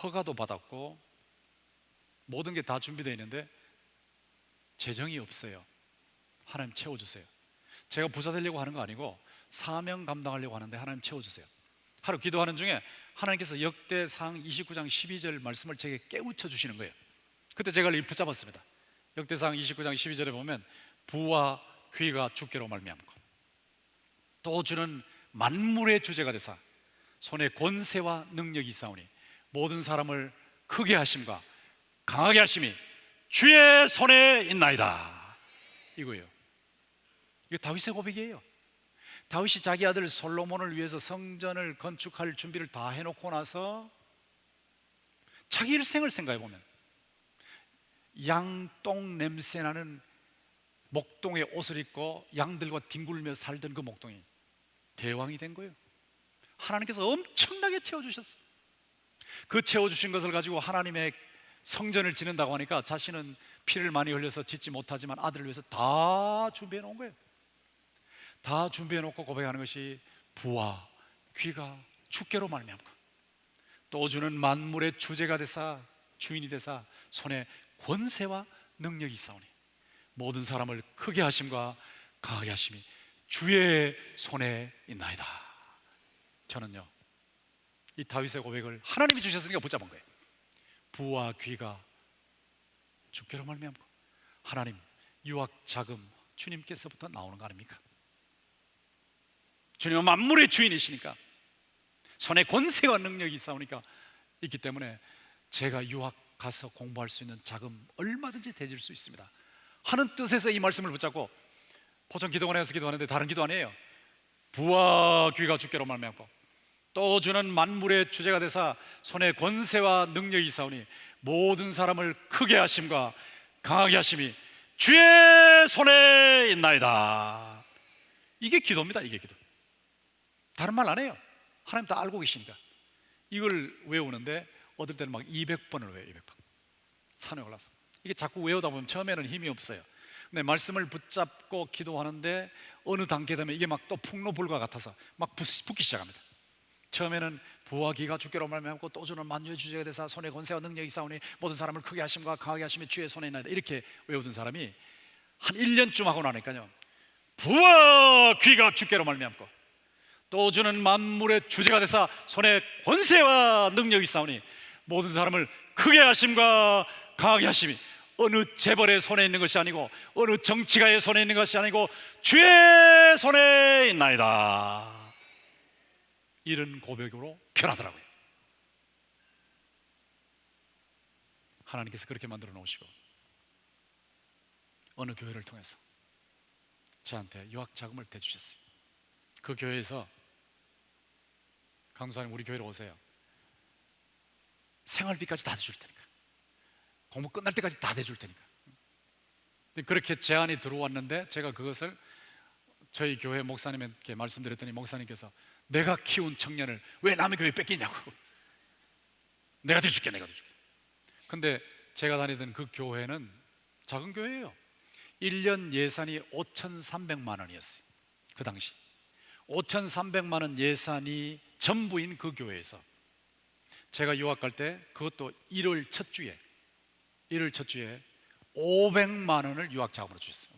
허가도 받았고 모든 게 다 준비되어 있는데 재정이 없어요. 하나님 채워주세요. 제가 부자 되려고 하는 거 아니고 사명 감당하려고 하는데 하나님 채워주세요. 하루 기도하는 중에 하나님께서 역대상 29장 12절 말씀을 제게 깨우쳐 주시는 거예요. 그때 제가 이를 붙잡았습니다. 역대상 29장 12절에 보면 부와 귀가 주께로 말미암고 또 주는 만물의 주제가 되사 손에 권세와 능력이 있사오니 모든 사람을 크게 하심과 강하게 하심이 주의 손에 있나이다. 이거예요. 이게 다윗의 고백이에요. 다윗이 자기 아들 솔로몬을 위해서 성전을 건축할 준비를 다 해놓고 나서 자기 일생을 생각해 보면 양똥 냄새나는 목동의 옷을 입고 양들과 뒹굴며 살던 그 목동이 대왕이 된 거예요. 하나님께서 엄청나게 채워주셨어요. 그 채워주신 것을 가지고 하나님의 성전을 짓는다고 하니까 자신은 피를 많이 흘려서 짓지 못하지만 아들을 위해서 다 준비해 놓은 거예요. 다 준비해 놓고 고백하는 것이 부와 귀가 주께로 말미암고 또 주는 만물의 주제가 되사 주인이 되사 손에 권세와 능력이 있사오니 모든 사람을 크게 하심과 강하게 하심이 주의 손에 있나이다. 저는요, 이 다윗의 고백을 하나님이 주셨으니까 붙잡은 거예요. 부와 귀가 주께로 말미암고 하나님, 유학 자금 주님께서부터 나오는 거 아닙니까? 주님은 만물의 주인이시니까 손에 권세와 능력이 있사오니까 있기 때문에 제가 유학 가서 공부할 수 있는 자금 얼마든지 대줄 수 있습니다 하는 뜻에서 이 말씀을 붙잡고 포천 기도원에 가서 기도하는데 다른 기도 아니에요. 부와 귀가 주께로 말미암고 또 주는 만물의 주제가 되사 손에 권세와 능력이 있사오니 모든 사람을 크게 하심과 강하게 하심이 주의 손에 있나이다. 이게 기도입니다. 이게 기도. 다른 말 안 해요. 하나님 다 알고 계시니까. 이걸 외우는데 어떨 때는 막 200번을 외워요. 200번. 산에 올라서 이게 자꾸 외우다 보면 처음에는 힘이 없어요. 근데 말씀을 붙잡고 기도하는데 어느 단계 되면 이게 막 또 풍로불과 같아서 막 붙기 시작합니다. 처음에는 부와 귀가 주께로 말미암고 또 주는 만유의 주제가 되사 손에 권세와 능력이 있사오니 모든 사람을 크게 하심과 강하게 하심이 주의 손에 있나이다. 이렇게 외우던 사람이 한 1년쯤 하고 나니까요, 부와 귀가 주께로 말미암고 또 주는 만물의 주제가 되사 손에 권세와 능력이 있사오니 모든 사람을 크게 하심과 강하게 하심이 어느 재벌의 손에 있는 것이 아니고 어느 정치가의 손에 있는 것이 아니고 주의 손에 있나이다. 이런 고백으로 변하더라고요. 하나님께서 그렇게 만들어 놓으시고 어느 교회를 통해서 저한테 유학 자금을 대주셨어요. 그 교회에서 강수사님 우리 교회로 오세요. 생활비까지 다 대줄 테니까, 공부 끝날 때까지 다 대줄 테니까. 그렇게 제안이 들어왔는데 제가 그것을 저희 교회 목사님께 말씀드렸더니 목사님께서 내가 키운 청년을 왜 남의 교회에 뺏기냐고. 내가 대줄게. 근데 제가 다니던 그 교회는 작은 교회예요. 1년 예산이 5,300만 원이었어요. 그 당시 5,300만 원 예산이 전부인 그 교회에서 제가 유학 갈 때 그것도 1월 첫 주에 1월 첫 주에 500만 원을 유학 자금으로 주셨어요.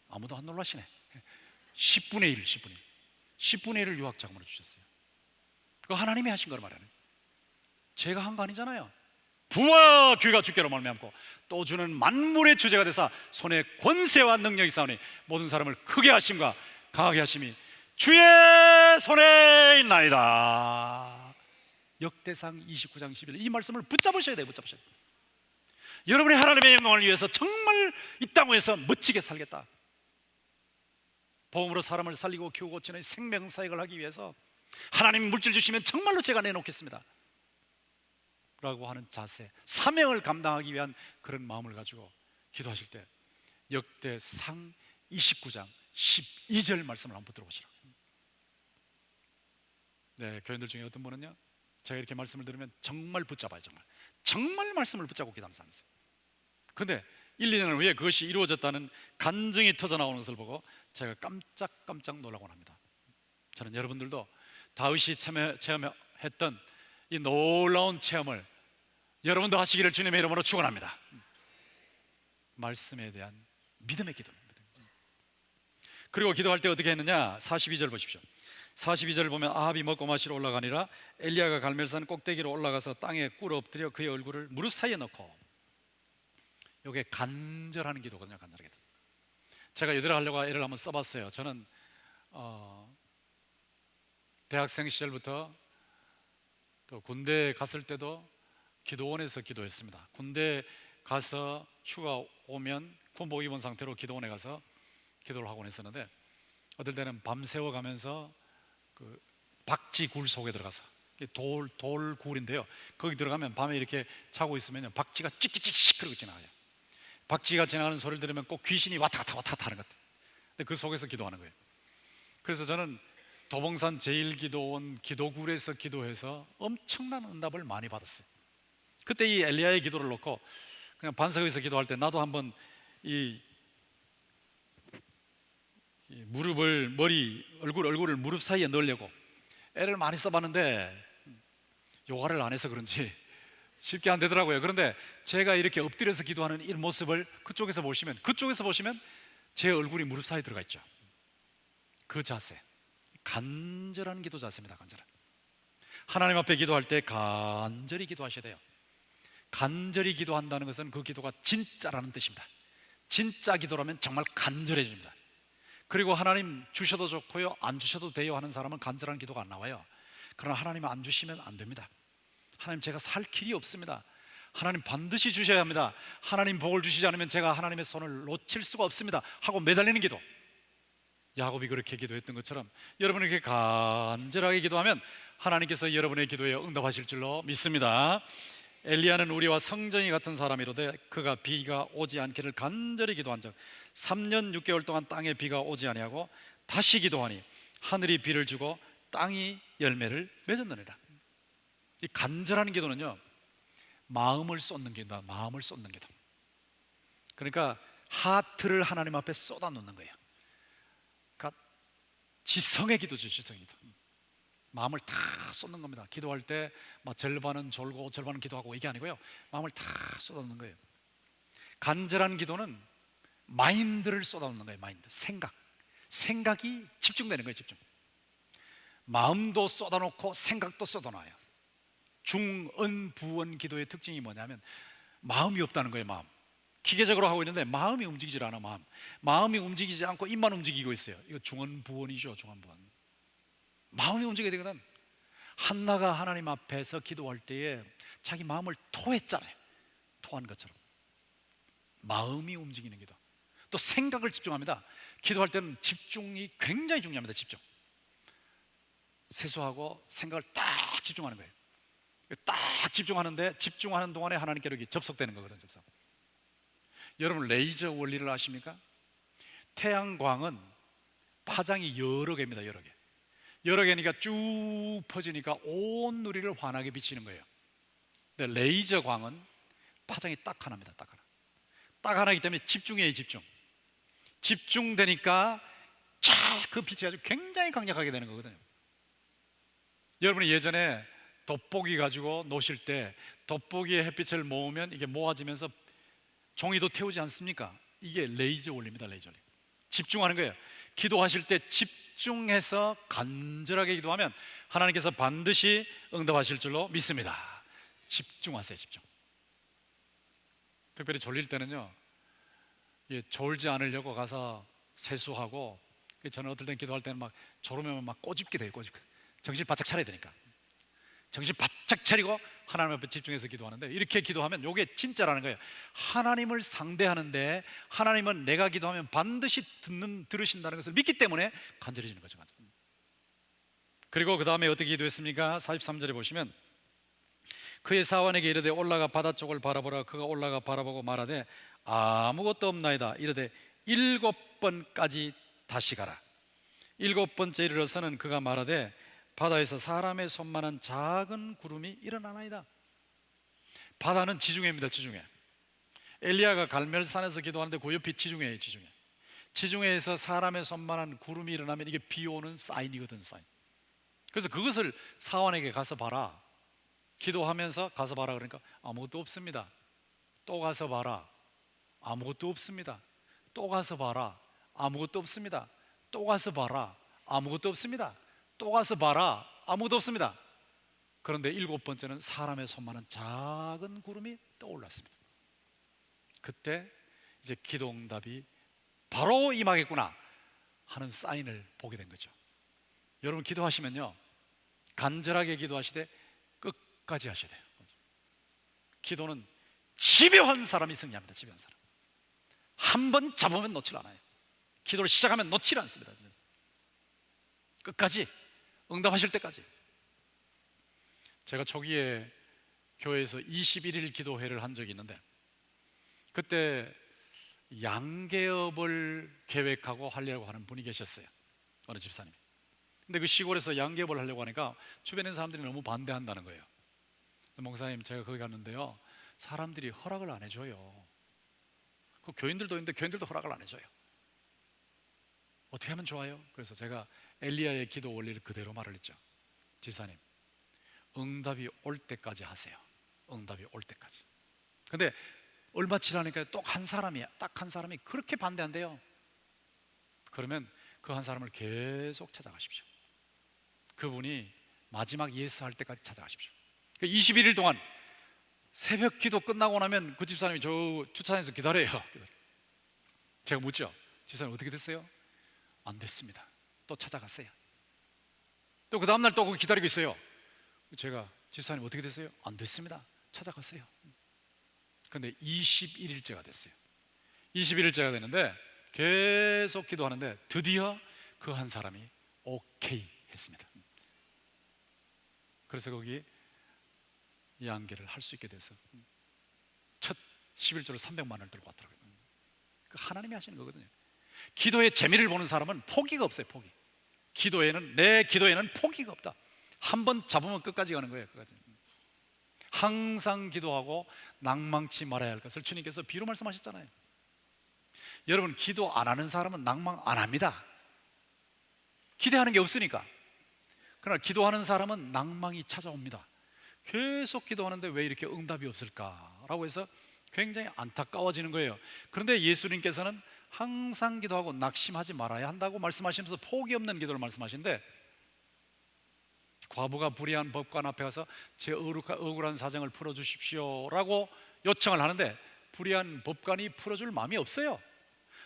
아무도 안 놀라시네. 10분의 1, 10분의 1을 유학 자금으로 주셨어요. 그거 하나님이 하신 걸 말하는, 제가 한 거 아니잖아요. 부와 귀가 주께로 말미암고 또 주는 만물의 주제가 되사 손에 권세와 능력이 있사오니 모든 사람을 크게 하심과 강하게 하심이 주의 손에 있나이다. 역대상 29장 11절. 이 말씀을 붙잡으셔야 돼요. 붙잡으셔야 돼요. 여러분이 하나님의 영광을 위해서 정말 이 땅 위에서 멋지게 살겠다, 복음으로 사람을 살리고 키우고 치는 생명사역을 하기 위해서 하나님 물질 주시면 정말로 제가 내놓겠습니다 라고 하는 자세, 사명을 감당하기 위한 그런 마음을 가지고 기도하실 때 역대상 29장 12절 말씀을 한번 들어보시라고. 네, 교인들 중에 어떤 분은요, 제가 이렇게 말씀을 들으면 정말 붙잡아요. 정말 말씀을 붙잡고 기도하는 사람이 있어요. 근데 1, 2년 후에 그것이 이루어졌다는 간증이 터져 나오는 것을 보고 제가 깜짝 놀라곤 합니다. 저는 여러분들도 다윗이 체험했던 이 놀라운 체험을 여러분도 하시기를 주님의 이름으로 축원합니다. 말씀에 대한 믿음의 기도입니다. 그리고 기도할 때 어떻게 했느냐, 42절 보십시오. 42절을 보면 아합이 먹고 마시러 올라가니라 엘리야가 갈멜산 꼭대기로 올라가서 땅에 꿇어 엎드려 그의 얼굴을 무릎 사이에 넣고, 이게 간절하는 기도거든요. 간절하게. 제가 이대로 하려고 애를 한번 써봤어요. 저는 대학생 시절부터 또 군대 갔을 때도 기도원에서 기도했습니다. 군대 가서 휴가 오면 군복 입은 상태로 기도원에 가서 기도를 하곤 했었는데, 어떨 때는 밤새워 가면서 그 박쥐굴 속에 들어가서, 돌굴인데요, 거기 들어가면 밤에 이렇게 자고 있으면 박쥐가 찍찍찍 그러고 지나가요. 박쥐가 지나가는 소리를 들으면 꼭 귀신이 왔다 갔다 하는 것 같아요. 근데 그 속에서 기도하는 거예요. 그래서 저는 도봉산 제일기도원 기도굴에서 기도해서 엄청난 응답을 많이 받았어요. 그때 이 엘리야의 기도를 놓고 그냥 반석에서 기도할 때 나도 한번 이 무릎을, 얼굴을 무릎 사이에 넣으려고 애를 많이 써봤는데 요가를 안 해서 그런지 쉽게 안 되더라고요. 그런데 제가 이렇게 엎드려서 기도하는 이 모습을 그쪽에서 보시면 제 얼굴이 무릎 사이에 들어가 있죠. 그 자세, 간절한 기도 자세입니다. 간절한. 하나님 앞에 기도할 때 간절히 기도하셔야 돼요. 간절히 기도한다는 것은 그 기도가 진짜라는 뜻입니다. 진짜 기도라면 정말 간절해집니다. 그리고 하나님 주셔도 좋고요, 안 주셔도 돼요 하는 사람은 간절한 기도가 안 나와요. 그러나 하나님 안 주시면 안 됩니다. 하나님, 제가 살 길이 없습니다. 하나님 반드시 주셔야 합니다. 하나님 복을 주시지 않으면 제가 하나님의 손을 놓칠 수가 없습니다 하고 매달리는 기도, 야곱이 그렇게 기도했던 것처럼 여러분이 이렇게 간절하게 기도하면 하나님께서 여러분의 기도에 응답하실 줄로 믿습니다. 엘리야는 우리와 성전이 같은 사람이로되 그가 비가 오지 않기를 간절히 기도한 적 3년 6개월 동안 땅에 비가 오지 아니하고 다시 기도하니 하늘이 비를 주고 땅이 열매를 맺었느니라. 이 간절한 기도는요, 마음을 쏟는 기도다. 마음을 쏟는 기도. 그러니까 하트를 하나님 앞에 쏟아놓는 거예요. 그러니까 지성의 기도죠. 지성의 기도. 마음을 다 쏟는 겁니다. 기도할 때 막 절반은 졸고 절반은 기도하고 이게 아니고요, 마음을 다 쏟아놓는 거예요. 간절한 기도는 마인드를 쏟아놓는 거예요. 마인드, 생각이 집중되는 거예요. 집중. 마음도 쏟아놓고 생각도 쏟아놔요. 중언부언 기도의 특징이 뭐냐면 마음이 없다는 거예요. 마음. 기계적으로 하고 있는데 마음이 움직이질 않아. 마음이 움직이지 않고 입만 움직이고 있어요. 이거 중언부언이죠. 중언부언. 마음이 움직여야 되거든. 한나가 하나님 앞에서 기도할 때에 자기 마음을 토했잖아요. 토한 것처럼 마음이 움직이는 기도. 또 생각을 집중합니다. 기도할 때는 집중이 굉장히 중요합니다. 집중. 세수하고 생각을 딱 집중하는 거예요. 딱 집중하는데 집중하는 동안에 하나님께로 접속되는 거거든요. 접속. 여러분 레이저 원리를 아십니까? 태양광은 파장이 여러 개입니다. 여러 개니까 쭉 퍼지니까 온 누리를 환하게 비치는 거예요. 근데 레이저 광은 파장이 딱 하나입니다. 딱 하나이기 때문에 집중해요. 집중되니까 쫙 그 빛이 아주 굉장히 강력하게 되는 거거든요. 여러분이 예전에 돋보기 가지고 노실 때 돋보기에 햇빛을 모으면 이게 모아지면서 종이도 태우지 않습니까? 이게 레이저 원리입니다. 레이저 원리. 집중하는 거예요. 기도하실 때 집중해서 간절하게 기도하면 하나님께서 반드시 응답하실 줄로 믿습니다. 집중하세요. 집중. 특별히 졸릴 때는요, 졸지 않으려고 가서 세수하고, 저는 어떨 땐 기도할 때는 막 졸으면 막 꼬집게 돼요. 꼬집게. 정신 바짝 차려야 되니까. 정신 바짝 차리고 하나님 앞에 집중해서 기도하는데, 이렇게 기도하면 이게 진짜라는 거예요. 하나님을 상대하는데 하나님은 내가 기도하면 반드시 들으신다는 것을 믿기 때문에 간절해지는 거죠. 그리고 그 다음에 어떻게 기도했습니까? 43절에 보시면 그의 사원에게 이르되 올라가 바다 쪽을 바라보라. 그가 올라가 바라보고 말하되 아무것도 없나이다. 이르되 7번까지 다시 가라. 7번째 이르러서는 그가 말하되 바다에서 사람의 손만한 작은 구름이 일어나나이다. 바다는 지중해입니다. 지중해. 엘리야가 갈멜산에서 기도하는데 그 옆이 지중해예요. 지중해. 지중해에서 사람의 손만한 구름이 일어나면 이게 비 오는 사인이거든. 사인. 그래서 그것을 사원에게 가서 봐라. 기도하면서 가서 봐라. 그러니까 아무것도 없습니다. 또 가서 봐라. 아무것도 없습니다. 또 가서 봐라. 아무것도 없습니다. 또 가서 봐라. 아무것도 없습니다. 또 가서 봐라. 아무것도 없습니다. 그런데 7번째는 사람의 손만한 작은 구름이 떠올랐습니다. 그때 이제 기도 응답이 바로 임하겠구나 하는 사인을 보게 된 거죠. 여러분 기도하시면요, 간절하게 기도하시되 끝까지 하셔야 돼요. 기도는 집요한 사람이 승리합니다. 집요한 사람. 한 번 잡으면 놓질 않아요. 기도를 시작하면 놓질 않습니다. 끝까지, 응답하실 때까지. 제가 초기에 교회에서 21일 기도회를 한 적이 있는데, 그때 양계업을 계획하고 하려고 하는 분이 계셨어요. 어느 집사님이. 근데 그 시골에서 양계업을 하려고 하니까 주변에 있는 사람들이 너무 반대한다는 거예요. 목사님, 제가 거기 갔는데요, 사람들이 허락을 안 해줘요. 그 교인들도 있는데 교인들도 허락을 안 해줘요. 어떻게 하면 좋아요? 그래서 제가 엘리야의 기도 원리를 그대로 말을 했죠. 지사님, 응답이 올 때까지 하세요. 응답이 올 때까지. 근데 얼마 지나니까 딱 한 사람이 그렇게 반대한대요. 그러면 그 한 사람을 계속 찾아가십시오. 그분이 마지막 예스 할 때까지 찾아가십시오. 21일 동안 새벽 기도 끝나고 나면 그 집사님이 저 주차장에서 기다려요. 제가 묻죠. 집사님 어떻게 됐어요? 안 됐습니다. 또 찾아갔어요. 또 그 다음날 또 기다리고 있어요. 제가 집사님 어떻게 됐어요? 안 됐습니다. 찾아갔어요. 근데 21일째가 됐어요. 21일째가 됐는데 계속 기도하는데 드디어 그 한 사람이 오케이 했습니다. 그래서 거기 양계를 할 수 있게 돼서 첫 11조로 300만 원을 들고 왔더라고요. 그 하나님이 하시는 거거든요. 기도의 재미를 보는 사람은 포기가 없어요. 포기. 내 기도에는 포기가 없다. 한 번 잡으면 끝까지 가는 거예요. 끝까지. 항상 기도하고 낭망치 말아야 할 것을 주님께서 비로 말씀하셨잖아요. 여러분 기도 안 하는 사람은 낭망 안 합니다. 기대하는 게 없으니까. 그러나 기도하는 사람은 낭망이 찾아옵니다. 계속 기도하는데 왜 이렇게 응답이 없을까라고 해서 굉장히 안타까워지는 거예요. 그런데 예수님께서는 항상 기도하고 낙심하지 말아야 한다고 말씀하시면서 포기 없는 기도를 말씀하시는데, 과부가 불의한 법관 앞에 가서 제 억울한 사정을 풀어주십시오 라고 요청을 하는데 불의한 법관이 풀어줄 마음이 없어요.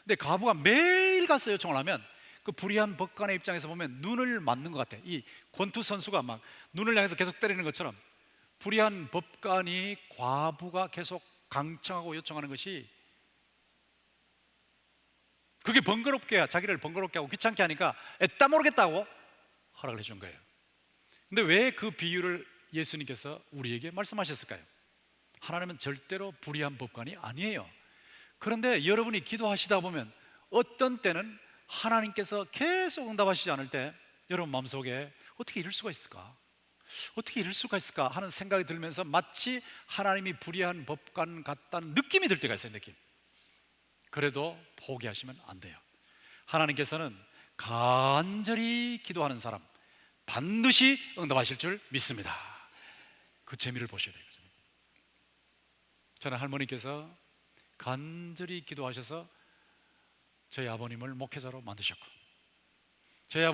근데 과부가 매일 가서 요청을 하면 그 불의한 법관의 입장에서 보면 눈을 맞는 것 같아. 이 권투 선수가 막 눈을 향해서 계속 때리는 것처럼 불의한 법관이 과부가 계속 강청하고 요청하는 것이, 그게 자기를 번거롭게 하고 귀찮게 하니까 애따 모르겠다고 허락을 해준 거예요. 근데 왜 그 비유를 예수님께서 우리에게 말씀하셨을까요? 하나님은 절대로 불의한 법관이 아니에요. 그런데 여러분이 기도하시다 보면 어떤 때는 하나님께서 계속 응답하시지 않을 때 여러분 마음속에 어떻게 이럴 수가 있을까? 어떻게 이럴 수가 있을까 하는 생각이 들면서 마치 하나님이 불의한 법관 같다는 느낌이 들 때가 있어요. 느낌. 그래도 포기하시면 안 돼요. 하나님께서는 간절히 기도하는 사람 반드시 응답하실 줄 믿습니다. 그 재미를 보셔야 돼요. 저는 할머니께서 간절히 기도하셔서 저희 아버님을 목회자로 만드셨고, 저희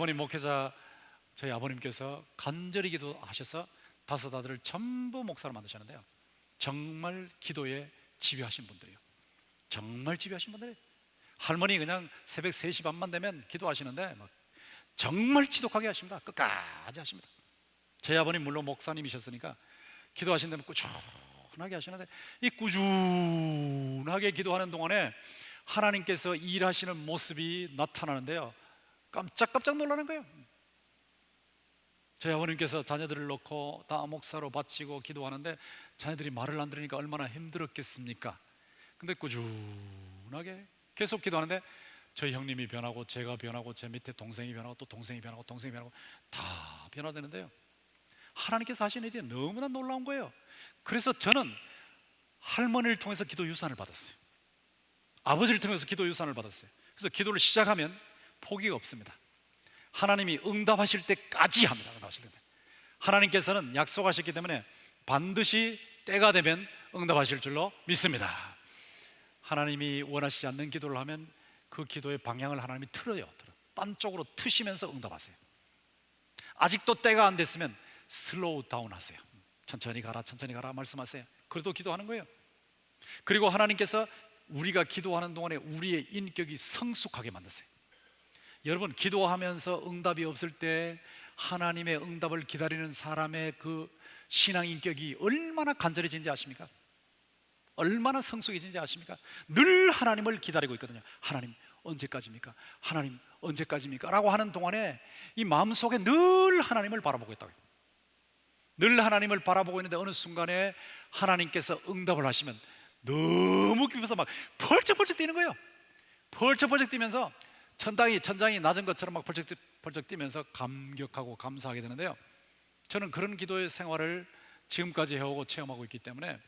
아버님께서 간절히 기도하셔서 다섯 아들을 전부 목사로 만드셨는데요, 정말 기도에 지배하신 분들이에요. 정말 지배하신 분들이에요. 할머니 그냥 새벽 3시 반만 되면 기도하시는데 막 정말 지독하게 하십니다. 끝까지 하십니다. 제 아버님 물론 목사님이셨으니까 기도하신 데는 꾸준하게 하시는데, 이 꾸준하게 기도하는 동안에 하나님께서 일하시는 모습이 나타나는데요, 깜짝깜짝 놀라는 거예요. 저희 아버님께서 자녀들을 놓고 다 목사로 바치고 기도하는데 자녀들이 말을 안 들으니까 얼마나 힘들었겠습니까? 근데 꾸준하게 계속 기도하는데 저희 형님이 변하고 제가 변하고 제 밑에 동생이 변하고 또 동생이 변하고 동생이 변하고 다 변화되는데요, 하나님께서 하시는 일이 너무나 놀라운 거예요. 그래서 저는 할머니를 통해서 기도 유산을 받았어요. 아버지를 통해서 기도 유산을 받았어요. 그래서 기도를 시작하면 포기가 없습니다. 하나님이 응답하실 때까지 합니다. 응답하실 때. 하나님께서는 약속하셨기 때문에 반드시 때가 되면 응답하실 줄로 믿습니다. 하나님이 원하시지 않는 기도를 하면 그 기도의 방향을 하나님이 틀어요. 딴 쪽으로 트시면서 응답하세요. 아직도 때가 안 됐으면 슬로우 다운 하세요. 천천히 가라 말씀하세요. 그래도 기도하는 거예요. 그리고 하나님께서 우리가 기도하는 동안에 우리의 인격이 성숙하게 만드세요. 여러분, 기도하면서 응답이 없을 때 하나님의 응답을 기다리는 사람의 그 신앙 인격이 얼마나 간절해진지 아십니까? 얼마나 성숙해진지 아십니까? 늘 하나님을 기다리고 있거든요. 하나님 언제까지입니까? 하나님 언제까지입니까? 라고 하는 동안에 이 마음속에 늘 하나님을 바라보고 있다고요. 늘 하나님을 바라보고 있는데 어느 순간에 하나님께서 응답을 하시면 너무 기뻐서 막 펄쩍펄쩍 뛰는 거예요. 펄쩍펄쩍 뛰면서 천장이 낮은 것처럼 막 펄쩍펄쩍 뛰면서 감격하고 감사하게 되는데요, 저는 그런 기도의 생활을 지금까지 해오고 체험하고 있기 때문에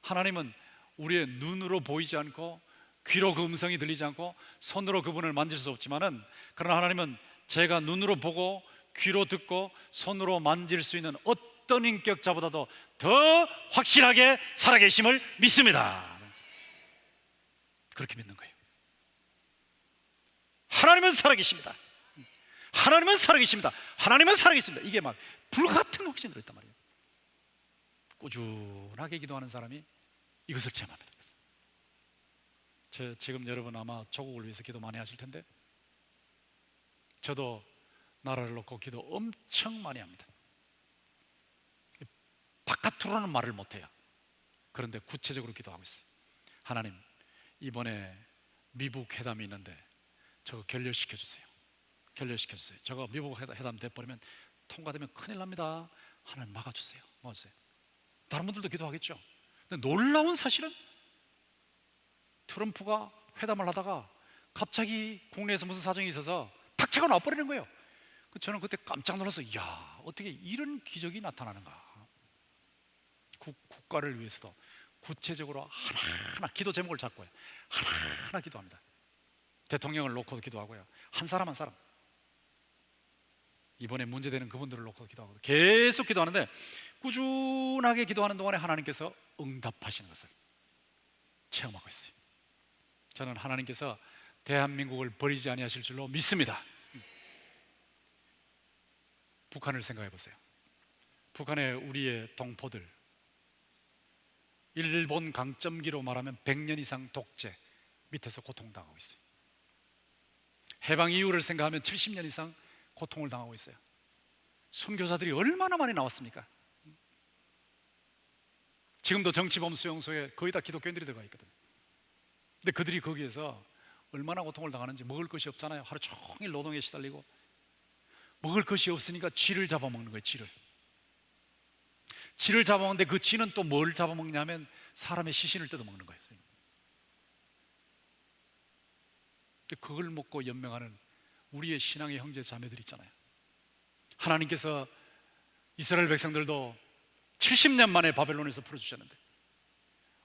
하나님은 우리의 눈으로 보이지 않고 귀로 그 음성이 들리지 않고 손으로 그분을 만질 수 없지만은, 그러나 하나님은 제가 눈으로 보고 귀로 듣고 손으로 만질 수 있는 어떤 인격자보다도 더 확실하게 살아계심을 믿습니다. 그렇게 믿는 거예요. 하나님은 살아계십니다. 하나님은 살아계십니다. 하나님은 살아계십니다. 이게 막 불같은 확신이 들어있단 말이에요. 꾸준하게 기도하는 사람이 이것을 체험합니다. 지금 여러분 아마 조국을 위해서 기도 많이 하실 텐데, 저도 나라를 놓고 기도 엄청 많이 합니다. 바깥으로는 말을 못해요. 그런데 구체적으로 기도하고 있어요. 하나님, 이번에 미국 회담이 있는데 저거 결렬시켜 주세요. 결렬시켜 주세요. 저거 미국 회담 돼버리면, 통과되면 큰일 납니다. 하나님 막아주세요. 막아주세요. 다른 분들도 기도하겠죠. 근데 놀라운 사실은 트럼프가 회담을 하다가 갑자기 국내에서 무슨 사정이 있어서 탁차가 나와버리는 거예요. 저는 그때 깜짝 놀라서, 이야, 어떻게 이런 기적이 나타나는가. 국가를 위해서도 구체적으로 하나하나 기도 제목을 잡고요, 하나하나 기도합니다. 대통령을 놓고도 기도하고요, 한 사람 한 사람, 이번에 문제되는 그분들을 놓고 기도하고 계속 기도하는데, 꾸준하게 기도하는 동안에 하나님께서 응답하시는 것을 체험하고 있어요. 저는 하나님께서 대한민국을 버리지 아니하실 줄로 믿습니다. 북한을 생각해 보세요. 북한의 우리의 동포들, 일본 강점기로 말하면 100년 이상 독재 밑에서 고통당하고 있어요. 해방 이후를 생각하면 70년 이상 고통을 당하고 있어요. 선교사들이 얼마나 많이 나왔습니까? 지금도 정치범 수용소에 거의 다 기독교인들이 들어가 있거든요. 근데 그들이 거기에서 얼마나 고통을 당하는지, 먹을 것이 없잖아요. 하루 종일 노동에 시달리고, 먹을 것이 없으니까 쥐를 잡아먹는 거예요. 쥐를 잡아먹는데 그 쥐는 또 뭘 잡아먹냐면 사람의 시신을 뜯어먹는 거예요. 그걸 먹고 연명하는 우리의 신앙의 형제 자매들 있잖아요. 하나님께서 이스라엘 백성들도 70년 만에 바벨론에서 풀어주셨는데,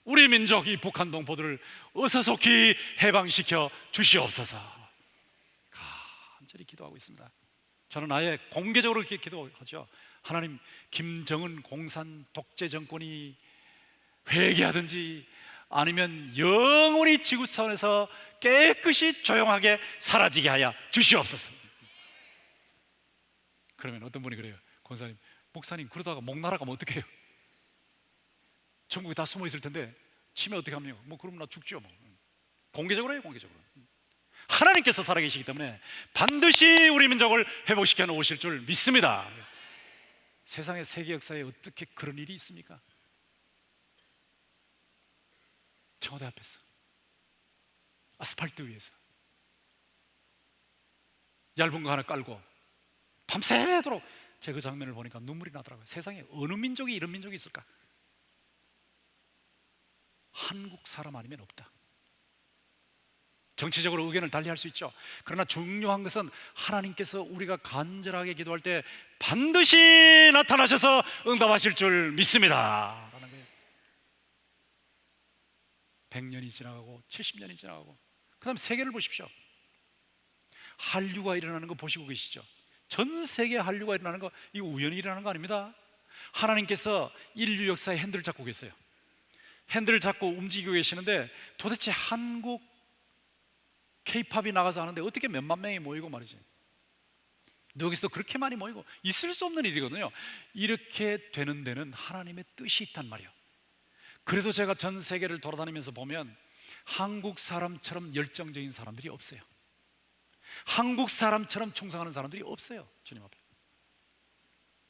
우리 민족 이 북한 동포들을 어서속히 해방시켜 주시옵소서 간절히 기도하고 있습니다. 저는 아예 공개적으로 이렇게 기도하죠. 하나님, 김정은 공산 독재 정권이 회개하든지 아니면 영원히 지구촌에서 깨끗이 조용하게 사라지게 하여 주시옵소서. 그러면 어떤 분이 그래요. 권사님, 목사님 그러다가 목 날아가면 어떡해요? 전국에 다 숨어 있을 텐데 치면 어떻게 합니까? 뭐 그럼 나 죽죠. 뭐. 공개적으로 해요. 공개적으로. 하나님께서 살아계시기 때문에 반드시 우리 민족을 회복시켜 놓으실 줄 믿습니다. 세상의 세계 역사에 어떻게 그런 일이 있습니까? 청와대 앞에서, 아스팔트 위에서 얇은 거 하나 깔고 밤새도록, 제 그 장면을 보니까 눈물이 나더라고요. 세상에 어느 민족이 이런 민족이 있을까? 한국 사람 아니면 없다. 정치적으로 의견을 달리할 수 있죠. 그러나 중요한 것은 하나님께서 우리가 간절하게 기도할 때 반드시 나타나셔서 응답하실 줄 믿습니다 라는 거예요. 100년이 지나가고 70년이 지나가고, 그 다음 세계를 보십시오. 한류가 일어나는 거 보시고 계시죠? 전 세계 한류가 일어나는 거, 이거 우연히 일어나는 거 아닙니다. 하나님께서 인류 역사의 핸들을 잡고 계세요. 핸들을 잡고 움직이고 계시는데, 도대체 한국 K-팝이 나가서 하는데 어떻게 몇만 명이 모이고 말이지, 여기서 그렇게 많이 모이고, 있을 수 없는 일이거든요. 이렇게 되는 데는 하나님의 뜻이 있단 말이에요. 그래도 제가 전 세계를 돌아다니면서 보면 한국 사람처럼 열정적인 사람들이 없어요. 한국 사람처럼 충성하는 사람들이 없어요. 주님 앞에.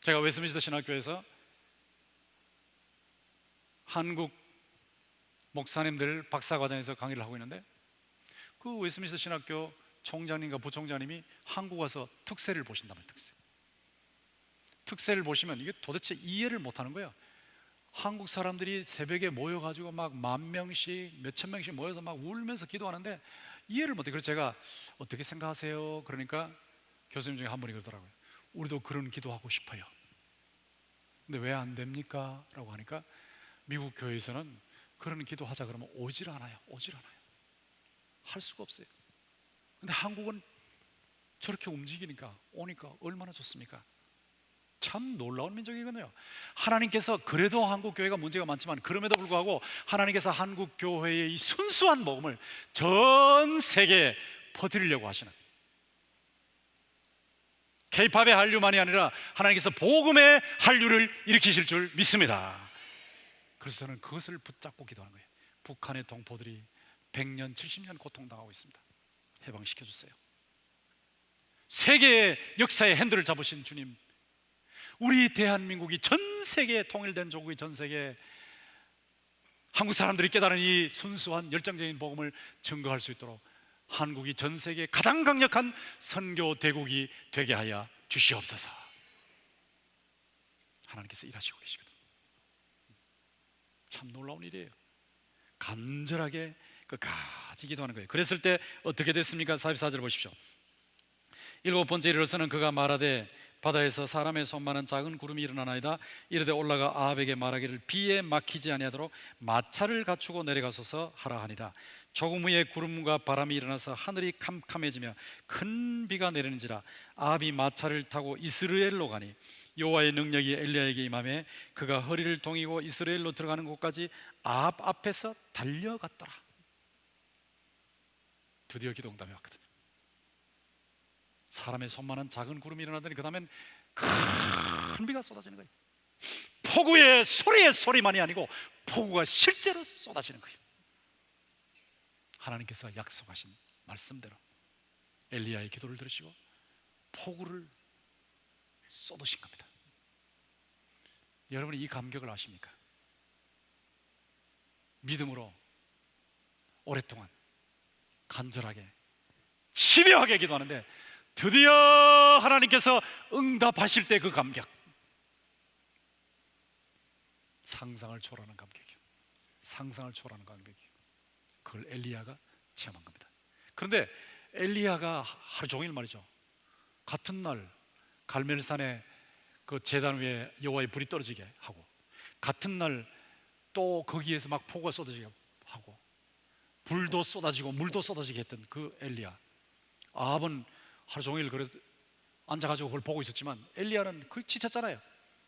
제가 웨스민스터 신학교에서 한국 목사님들 박사과정에서 강의를 하고 있는데, 그 웨스민스터 신학교 총장님과 부총장님이 한국 와서 특세를 보신다면, 특세를 보시면 이게 도대체 이해를 못하는 거예요. 한국 사람들이 새벽에 모여가지고 막 10,000명씩 몇천 명씩 모여서 막 울면서 기도하는데 이해를 못해. 그래서 제가 어떻게 생각하세요? 그러니까 교수님 중에 한 분이 그러더라고요. 우리도 그런 기도하고 싶어요. 근데 왜 안 됩니까? 라고 하니까 미국 교회에서는 그런 기도하자 그러면 오질 않아요. 할 수가 없어요. 근데 한국은 저렇게 움직이니까, 오니까 얼마나 좋습니까? 참 놀라운 민족이거든요. 하나님께서, 그래도 한국 교회가 문제가 많지만 그럼에도 불구하고 하나님께서 한국 교회의 이 순수한 복음을 전 세계에 퍼뜨리려고 하시는, K-팝의 한류만이 아니라 하나님께서 복음의 한류를 일으키실 줄 믿습니다. 그래서 저는 그것을 붙잡고 기도하는 거예요. 북한의 동포들이 100년, 70년 고통당하고 있습니다. 해방시켜 주세요. 세계의 역사의 핸들을 잡으신 주님, 우리 대한민국이 전 세계에 통일된 조국이, 전 세계에 한국 사람들이 깨달은 이 순수한 열정적인 복음을 증거할 수 있도록 한국이 전 세계에 가장 강력한 선교 대국이 되게 하여 주시옵소서. 하나님께서 일하시고 계시거든. 참 놀라운 일이에요. 간절하게 끝까지 기도하는 거예요. 그랬을 때 어떻게 됐습니까? 44절 보십시오. 7번째 이르러서는 그가 말하되 바다에서 사람의 손만한 작은 구름이 일어나나이다. 이르되 올라가 아합에게 말하기를 비에 막히지 아니하도록 마차를 갖추고 내려가소서 하라 하니라. 조금 후에 구름과 바람이 일어나서 하늘이 캄캄해지며 큰 비가 내리는지라. 아합이 마차를 타고 이스라엘로 가니 여호와의 능력이 엘리야에게 임하매 그가 허리를 동이고 이스라엘로 들어가는 곳까지 아합 앞에서 달려갔더라. 드디어 기도 응답이 왔거든요. 사람의 손만한 작은 구름이 일어나더니 그 다음엔 큰 비가 쏟아지는 거예요. 폭우의 소리의 소리만이 아니고 폭우가 실제로 쏟아지는 거예요. 하나님께서 약속하신 말씀대로 엘리야의 기도를 들으시고 폭우를 쏟으신 겁니다. 여러분이 이 감격을 아십니까? 믿음으로 오랫동안 간절하게 집요하게 기도하는데 드디어 하나님께서 응답하실 때 그 감격, 상상을 초월하는 감격이에요. 상상을 초월하는 감격이에요. 그걸 엘리야가 체험한 겁니다. 그런데 엘리야가 하루 종일 말이죠, 같은 날 갈멜산에 그 제단 위에 여호와의 불이 떨어지게 하고, 같은 날 또 거기에서 막 폭우가 쏟아지게 하고, 불도 쏟아지고 물도 쏟아지게 했던 그 엘리야, 아합은 하루 종일 그래서 앉아가지고 그걸 보고 있었지만 엘리야는 그 지쳤잖아요.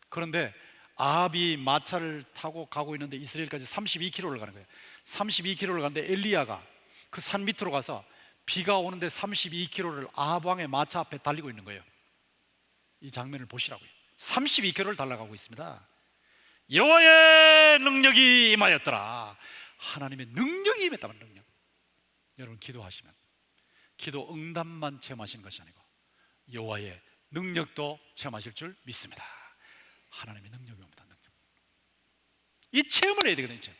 그런데 아합이 마차를 타고 가고 있는데 이스라엘까지 32km를 가는 거예요. 32km를 가는데 엘리야가 그 산 밑으로 가서 비가 오는데 32km를 아합 왕의 마차 앞에 달리고 있는 거예요. 이 장면을 보시라고요. 32km를 달려가고 있습니다. 여호와의 능력이 임하였더라. 하나님의 능력이 임했다면 능력. 여러분 기도하시면 기도 응답만 체험하시는 것이 아니고 여호와의 능력도 체험하실 줄 믿습니다. 하나님의 능력이 옵니다. 능력. 이 체험을 해야 되거든요.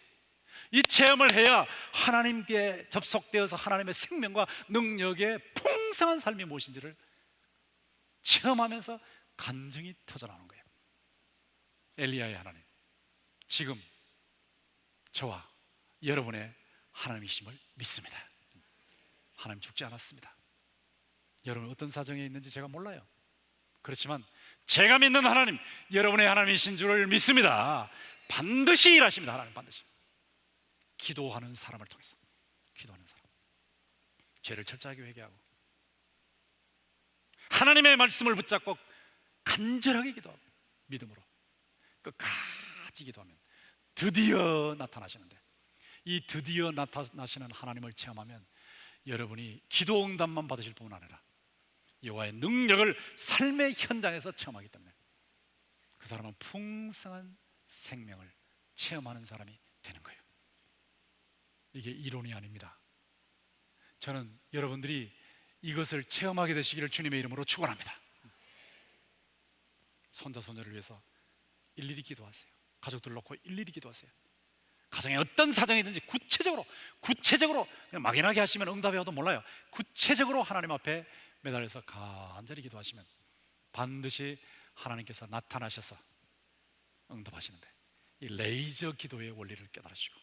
이 체험을 해야 하나님께 접속되어서 하나님의 생명과 능력의 풍성한 삶이 무엇인지를 체험하면서 간증이 터져나오는 거예요. 엘리야의 하나님, 지금 저와 여러분의 하나님이심을 믿습니다. 하나님 죽지 않았습니다. 여러분 어떤 사정에 있는지 제가 몰라요. 그렇지만 제가 믿는 하나님, 여러분의 하나님이신 줄을 믿습니다. 반드시 일하십니다. 하나님 반드시. 기도하는 사람을 통해서. 기도하는 사람, 죄를 철저하게 회개하고 하나님의 말씀을 붙잡고 간절하게 기도하고 믿음으로 끝까지 기도하면 드디어 나타나시는데, 이 드디어 나타나시는 하나님을 체험하면 여러분이 기도 응답만 받으실 뿐만 아니라 여호와의 능력을 삶의 현장에서 체험하기 때문에 그 사람은 풍성한 생명을 체험하는 사람이 되는 거예요. 이게 이론이 아닙니다. 저는 여러분들이 이것을 체험하게 되시기를 주님의 이름으로 축원합니다. 손자 손녀를 위해서 일일이 기도하세요. 가족들 놓고 일일이 기도하세요. 가정에 어떤 사정이든지 구체적으로 그냥 막연하게 하시면 응답이 와도 몰라요. 구체적으로 하나님 앞에 매달려서 간절히 기도하시면 반드시 하나님께서 나타나셔서 응답하시는데, 이 레이저 기도의 원리를 깨달으시고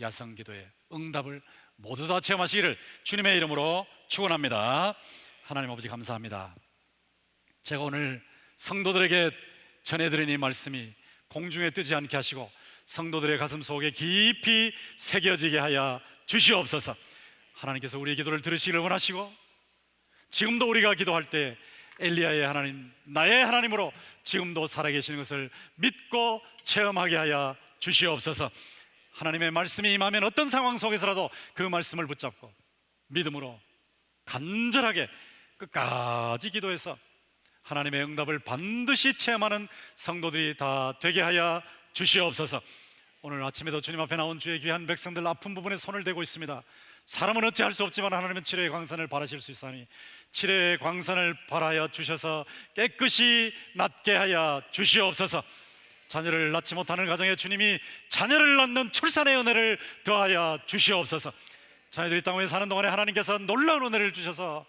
야성 기도의 응답을 모두 다 체험하시기를 주님의 이름으로 축원합니다. 하나님 아버지 감사합니다. 제가 오늘 성도들에게 전해드린 이 말씀이 공중에 뜨지 않게 하시고 성도들의 가슴 속에 깊이 새겨지게 하여 주시옵소서. 하나님께서 우리의 기도를 들으시기를 원하시고 지금도 우리가 기도할 때 엘리야의 하나님, 나의 하나님으로 지금도 살아계시는 것을 믿고 체험하게 하여 주시옵소서. 하나님의 말씀이 임하면 어떤 상황 속에서라도 그 말씀을 붙잡고 믿음으로 간절하게 끝까지 기도해서 하나님의 응답을 반드시 체험하는 성도들이 다 되게 하여 주시옵소서. 오늘 아침에도 주님 앞에 나온 주의 귀한 백성들 아픈 부분에 손을 대고 있습니다. 사람은 어찌할 수 없지만 하나님은 치료의 광선을 바라실 수 있사니 치료의 광선을 바라여 주셔서 깨끗이 낫게 하여 주시옵소서. 자녀를 낳지 못하는 가정에 주님이 자녀를 낳는 출산의 은혜를 더하여 주시옵소서. 자녀들이 땅 위에 사는 동안에 하나님께서 놀라운 은혜를 주셔서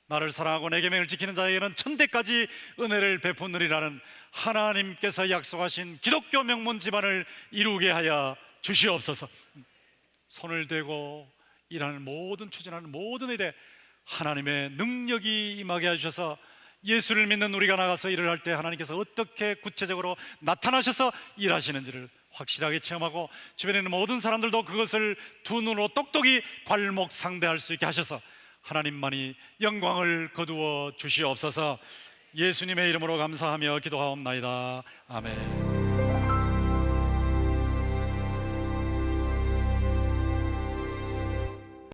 나를 사랑하고 내 계명을 지키는 자에게는 천대까지 은혜를 베푸느리라는 하나님께서 약속하신 기독교 명문 집안을 이루게 하여 주시옵소서. 손을 대고 일하는 모든, 추진하는 모든 일에 하나님의 능력이 임하게 해주셔서 예수를 믿는 우리가 나가서 일을 할 때 하나님께서 어떻게 구체적으로 나타나셔서 일하시는지를 확실하게 체험하고 주변에 있는 모든 사람들도 그것을 두 눈으로 똑똑히 괄목상대할 수 있게 하셔서 하나님만이 영광을 거두어 주시옵소서. 예수님의 이름으로 감사하며 기도하옵나이다. 아멘.